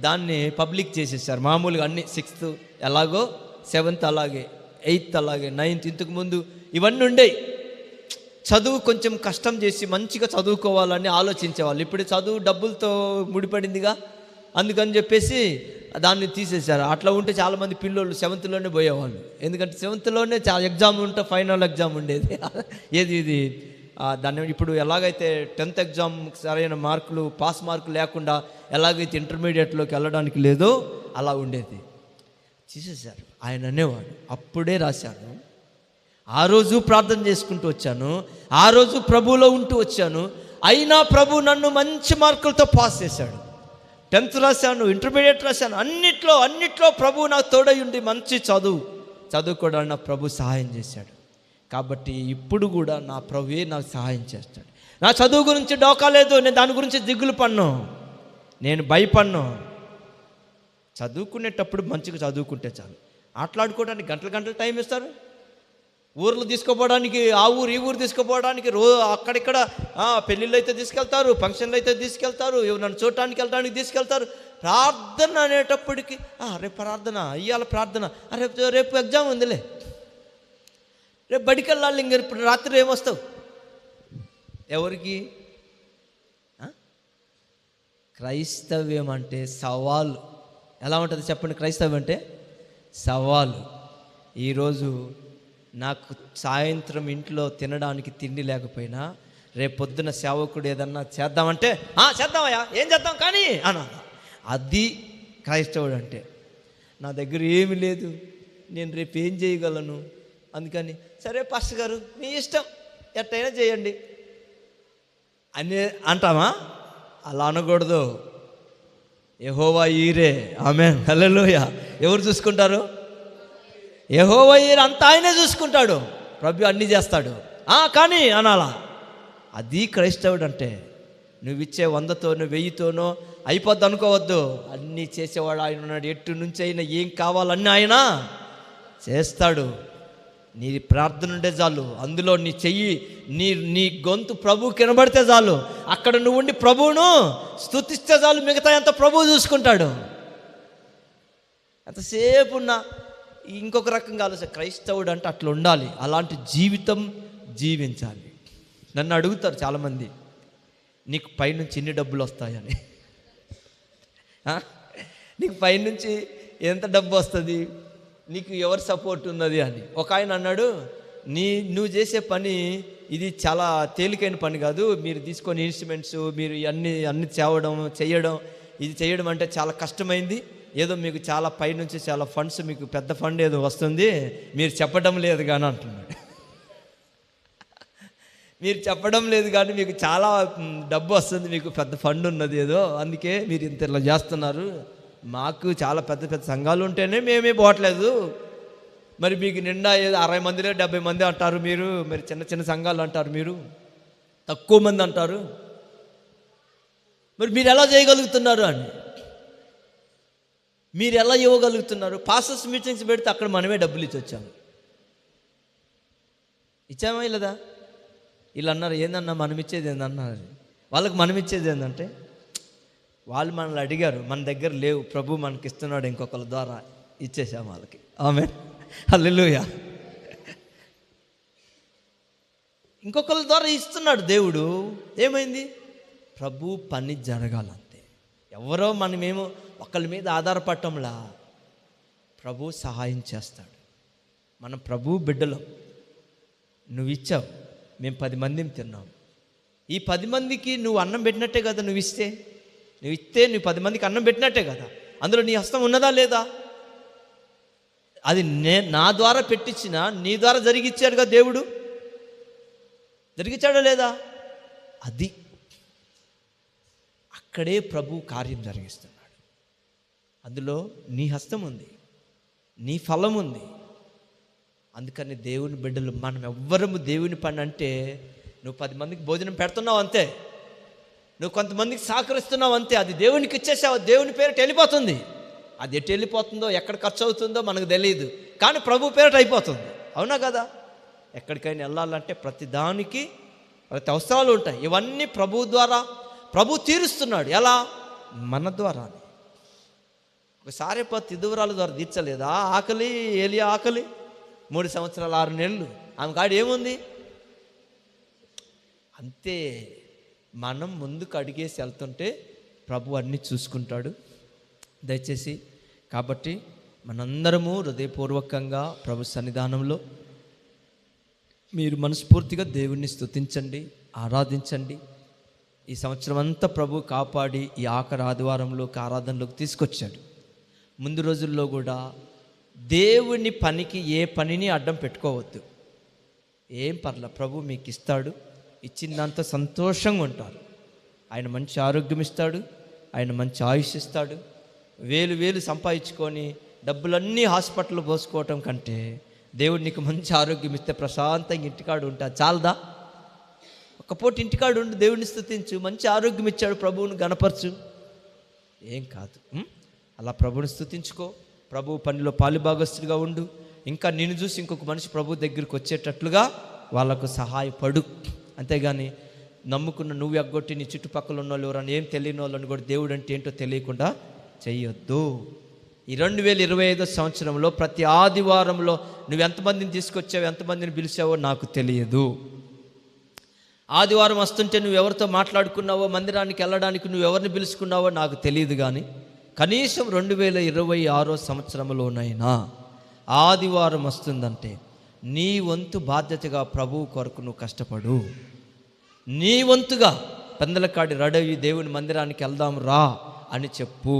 దాన్ని పబ్లిక్ చేసేసారు. మామూలుగా అన్ని 6th ఎలాగో 7th అలాగే 8th అలాగే 9th, ఇంతకుముందు ఇవన్నీ ఉండేవి. చదువు కొంచెం కష్టం చేసి మంచిగా చదువుకోవాలని ఆలోచించేవాళ్ళు. ఇప్పుడు చదువు డబ్బులతో ముడిపడిందిగా, అందుకని చెప్పేసి దాన్ని తీసేశారు. అట్లా ఉంటే చాలామంది పిల్లోళ్ళు 7thలోనే పోయేవాళ్ళు. ఎందుకంటే 7thలోనే ఎగ్జామ్ ఉంటే ఫైనల్ ఎగ్జామ్ ఉండేది. ఇది దాన్ని ఇప్పుడు ఎలాగైతే 10th ఎగ్జామ్ సరైన మార్కులు, పాస్ మార్కులు లేకుండా ఎలాగైతే ఇంటర్మీడియట్లోకి వెళ్ళడానికి లేదో అలా ఉండేది. తీసేశారు. ఆయన అనేవాడు, అప్పుడే రాశాను, ఆ రోజు ప్రార్థన చేసుకుంటూ వచ్చాను, ఆ రోజు ప్రభువులో ఉంటూ వచ్చాను, అయినా ప్రభు నన్ను మంచి మార్కులతో పాస్ చేశాడు. 10th రాశాను, ఇంటర్మీడియట్ రాశాను, అన్నిట్లో ప్రభు నాకు తోడై ఉండి మంచి చదువుకోవడానికి నా ప్రభు సహాయం చేశాడు. కాబట్టి ఇప్పుడు కూడా నా ప్రభువే నాకు సహాయం చేస్తాడు. నా చదువు గురించి డోకా లేదు, నేను దాని గురించి దిగులు పన్ను, నేను భయపడ్ను. చదువుకునేటప్పుడు మంచిగా చదువుకుంటే చాలు. ఆటలాడుకోవడానికి గంటలు టైం ఇస్తారు. ఊర్లు తీసుకుపోవడానికి, ఆ ఊరు ఈ ఊరు తీసుకుపోవడానికి అక్కడిక్కడ పెళ్ళిళ్ళు అయితే తీసుకెళ్తారు, ఫంక్షన్లు అయితే తీసుకెళ్తారు, నన్ను చూడటానికి వెళ్ళడానికి తీసుకెళ్తారు. ప్రార్థన అనేటప్పటికి రేపు ప్రార్థన, ఇవాళ ప్రార్థన, రేపు ఎగ్జామ్ ఉందిలే, రేపు బడికి వెళ్ళాలి, ఇంక ఇప్పుడు రాత్రి ఏమొస్తావు. ఎవరికి? క్రైస్తవ్యం అంటే సవాలు. ఎలా ఉంటుంది చెప్పండి? క్రైస్తవ్యం అంటే సవాలు. ఈరోజు నాకు సాయంత్రం ఇంట్లో తినడానికి తిండి లేకపోయినా రేపు పొద్దున సేవకుడు ఏదన్నా చేద్దామంటే చేద్దామయ్యా, ఏం చేద్దాం కానీ అనాలి. అది క్రైస్తవుడు అంటే. నా దగ్గర ఏమీ లేదు, నేను రేపు ఏం చేయగలను, అందుకని సరే పాస్టర్ గారు మీ ఇష్టం ఎట్టయినా చేయండి అని అంటామా? అలా అనకూడదు. యెహోవా ఈరే, ఆమేన్, హల్లెలూయా. ఎవరు చూసుకుంటారు? యెహోవా ఈరే, అంతా ఆయనే చూసుకుంటాడు. ప్రభు అన్నీ చేస్తాడు కానీ అనాలా? అది క్రైస్తవుడు అంటే. నువ్వు ఇచ్చే 100తోనో 1000తోనో అయిపోద్ది అనుకోవద్దు. అన్నీ చేసేవాడు ఆయన ఉన్నాడు. ఎటు నుంచి అయినా ఏం కావాలన్నీ ఆయన చేస్తాడు. నీ ప్రార్థన ఉంటే చాలు, అందులో నీ చెయ్యి, నీ గొంతు ప్రభువు కనబడితే చాలు, అక్కడ నువ్వు ఉండి ప్రభువును స్తుతిస్తే చాలు, మిగతా అంత ప్రభువు చూసుకుంటాడు. ఎంతసేపు ఉన్నా ఇంకొక రకంగా ఆలోచన. క్రైస్తవుడు అంటే అట్లా ఉండాలి, అలాంటి జీవితం జీవించాలి. నన్ను అడుగుతారు చాలామంది, నీకు పైనుంచి ఎన్ని డబ్బులు వస్తాయని. నీకు పైనుంచి ఎంత డబ్బు వస్తుంది, నీకు ఎవరు సపోర్ట్ ఉన్నది అని. ఒక ఆయన అన్నాడు, నువ్వు చేసే పని ఇది చాలా తేలికైన పని కాదు, మీరు తీసుకొని ఇన్స్ట్రుమెంట్స్, మీరు అన్ని చేయడం ఇది చేయడం అంటే చాలా కష్టమైంది, ఏదో మీకు చాలా పైనుంచి చాలా ఫండ్స్, మీకు పెద్ద ఫండ్ ఏదో వస్తుంది, మీరు చెప్పడం లేదు కానీ అంటున్నాడు. మీరు చెప్పడం లేదు కానీ మీకు చాలా డబ్బు వస్తుంది, మీకు పెద్ద ఫండ్ ఉన్నది ఏదో, అందుకే మీరు ఇంత ఇలా చేస్తున్నారు. మాకు చాలా పెద్ద పెద్ద సంఘాలు ఉంటేనే మేమే పోవట్లేదు, మరి మీకు నిండా 60 మందిలో 70 మంది అంటారు మీరు, మరి చిన్న చిన్న సంఘాలు అంటారు మీరు, తక్కువ మంది అంటారు, మరి మీరు ఎలా చేయగలుగుతున్నారు అని. మీరు ఎలా ఇవ్వగలుగుతున్నారు? పాస్టర్స్ మీటింగ్స్ పెడితే అక్కడ మనమే డబ్బులు ఇచ్చి వచ్చాము. ఇచ్చామా లేదా? వీళ్ళు అన్నారు, ఏందన్నా మనం ఇచ్చేది ఏందన్నారు. వాళ్ళకి మనం ఇచ్చేది ఏంటంటే, వాళ్ళు మనల్ని అడిగారు, మన దగ్గర లేవు, ప్రభు మనకి ఇస్తున్నాడు, ఇంకొకరి ద్వారా ఇచ్చేసాము వాళ్ళకి. ఆమేన్, హల్లెలూయా. ఇంకొకరి ద్వారా ఇస్తున్నాడు దేవుడు. ఏమైంది? ప్రభు పని జరగాలంతే. ఎవరో మనమేమో ఒకళ్ళ మీద ఆధారపడటంలా ప్రభు సహాయం చేస్తాడు. మనం ప్రభు బిడ్డలం. నువ్వు ఇచ్చావు, మేము 10 మందిని తిన్నాం. ఈ 10 మందికి నువ్వు అన్నం పెట్టినట్టే కదా. నువ్వు ఇస్తే నువ్వు 10 మందికి అన్నం పెట్టినట్టే కదా. అందులో నీ హస్తం ఉన్నదా లేదా? అది నా ద్వారా పెట్టించిన, నీ ద్వారా జరిగిచ్చాడుగా దేవుడు. జరిగించాడా లేదా? అది అక్కడే ప్రభు కార్యం జరిగిస్తున్నాడు. అందులో నీ హస్తం ఉంది, నీ ఫలం ఉంది. అందుకని దేవుని బిడ్డలు మనం ఎవ్వరము దేవుని పని అంటే, నువ్వు 10 మందికి భోజనం పెడుతున్నావు అంతే, నువ్వు కొంతమందికి సహకరిస్తున్నావు అంతే, అది దేవునికి ఇచ్చేసావు, దేవుని పేరిట వెళ్ళిపోతుంది. అది ఎటు వెళ్ళిపోతుందో, ఎక్కడ ఖర్చు అవుతుందో మనకు తెలియదు, కానీ ప్రభు పేరిట అయిపోతుంది. అవునా కదా? ఎక్కడికైనా వెళ్ళాలంటే ప్రతి దానికి ప్రతి అవసరాలు ఉంటాయి. ఇవన్నీ ప్రభు ద్వారా ప్రభు తీరుస్తున్నాడు. ఎలా? మన ద్వారా. ఒకసారి తిదువరాల ద్వారా తీర్చలేదా ఆకలి? ఏలియా ఆకలి 3 సంవత్సరాలు 6 నెలలు ఆమె కాడ ఏముంది? అంతే. మనం ముందుకు అడిగేసి వెళ్తుంటే ప్రభు అన్నీ చూసుకుంటాడు. దయచేసి కాబట్టి మనందరము హృదయపూర్వకంగా ప్రభు సన్నిధానంలో మీరు మనస్ఫూర్తిగా దేవుణ్ణి స్తుతించండి, ఆరాధించండి. ఈ సంవత్సరం అంతా ప్రభు కాపాడి ఈ ఆఖరి ఆదివారంలోకి ఆరాధనలోకి తీసుకొచ్చాడు. ముందు రోజుల్లో కూడా దేవుని పనికి ఏ పనిని అడ్డం పెట్టుకోవద్దు. ఏం పర్లే, ప్రభు మీకు ఇస్తాడు, ఇచ్చిందంతా సంతోషంగా ఉంటారు. ఆయన మంచి ఆరోగ్యం ఇస్తాడు, ఆయన మంచి ఆయుష్ ఇస్తాడు. వేలు సంపాదించుకొని డబ్బులన్నీ హాస్పిటల్లో పోసుకోవటం కంటే దేవుడు నీకు మంచి ఆరోగ్యం ఇస్తే ప్రశాంతంగా ఇంటికాడు ఉంటా చాలదా? ఒక పూట ఇంటికాడు ఉండి దేవుడిని స్తుతించు. మంచి ఆరోగ్యం ఇచ్చాడు, ప్రభువుని గణపరచు. ఏం కాదు, అలా ప్రభువుని స్తుతించుకో. ప్రభు పనిలో పాలుభాగస్తుడిగా ఉండు. ఇంకా నిన్ను చూసి ఇంకొక మనిషి ప్రభు దగ్గరికి వచ్చేటట్లుగా వాళ్ళకు సహాయపడు. అంతేగాని నమ్ముకున్న నువ్వు ఎగ్గొట్టి నీ చుట్టుపక్కల ఉన్న వాళ్ళు ఎవరన్నా ఏం తెలియని వాళ్ళని కూడా దేవుడు అంటే ఏంటో తెలియకుండా చెయ్యొద్దు. ఈ 2025 సంవత్సరంలో ప్రతి ఆదివారంలో నువ్వు ఎంతమందిని తీసుకొచ్చావు, ఎంతమందిని పిలిచావో నాకు తెలియదు. ఆదివారం వస్తుంటే నువ్వు ఎవరితో మాట్లాడుకున్నావో, మందిరానికి వెళ్ళడానికి నువ్వు ఎవరిని పిలుచుకున్నావో నాకు తెలియదు. కానీ కనీసం 2026 సంవత్సరంలోనైనా ఆదివారం వస్తుందంటే నీ వంతు బాధ్యతగా ప్రభువు కొరకు నువ్వు కష్టపడు. నీ వంతుగా పెందలకాడి రెడీ దేవుని మందిరానికి వెళ్దాం రా అని చెప్పు.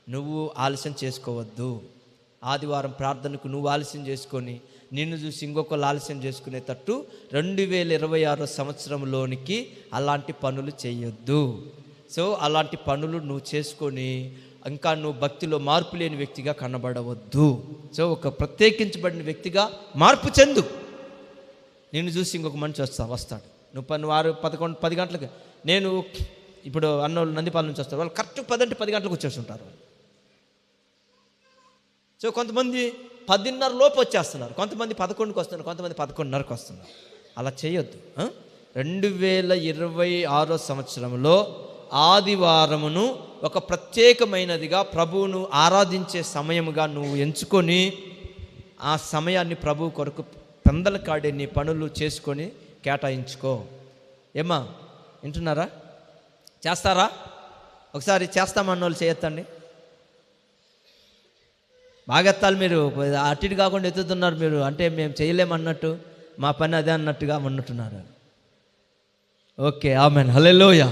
నువ్వు ఆలస్యం చేసుకోవద్దు. ఆదివారం ప్రార్థనకు నువ్వు ఆలస్యం చేసుకొని నిన్ను చూసి ఇంకొకరు ఆలస్యం చేసుకునేటట్టు 2026 సంవత్సరంలోనికి అలాంటి పనులు చేయొద్దు. సో అలాంటి పనులు నువ్వు చేసుకొని ఇంకా నువ్వు భక్తిలో మార్పు లేని వ్యక్తిగా కనబడవద్దు. సో ఒక ప్రత్యేకించబడిన వ్యక్తిగా మార్పు చెందు. నిన్ను చూసి ఇంకొక మనిషి వస్తాడు. నువ్వు 10 గంటలకు, నేను ఇప్పుడు అన్నోళ్ళు నందిపాల నుంచి వస్తారు, వాళ్ళు కరెక్ట్ 10 గంటలకు వచ్చేస్తుంటారు. సో కొంతమంది 10:30 లోపు వచ్చేస్తున్నారు, కొంతమంది 11కి వస్తున్నారు, కొంతమంది 11:30కి వస్తున్నారు. అలా చేయొద్దు. 2026 సంవత్సరంలో ఆదివారమును ఒక ప్రత్యేకమైనదిగా ప్రభువును ఆరాధించే సమయముగా నువ్వు ఎంచుకొని ఆ సమయాన్ని ప్రభువు కొరకు పెందల కాడే నీ పనులు చేసుకొని కేటాయించుకో. ఏమ్మా, వింటున్నారా? చేస్తారా? ఒకసారి చేస్తామన్న వాళ్ళు చేయొద్దండి. బాగా ఎత్తాలి. మీరు అటు ఇటు కాకుండా ఎత్తుతున్నారు మీరు, అంటే మేము చేయలేమన్నట్టు, మా పని అదే అన్నట్టుగా ఉన్నట్టున్నారు. ఓకే, ఆమెన్, హల్లెలూయా.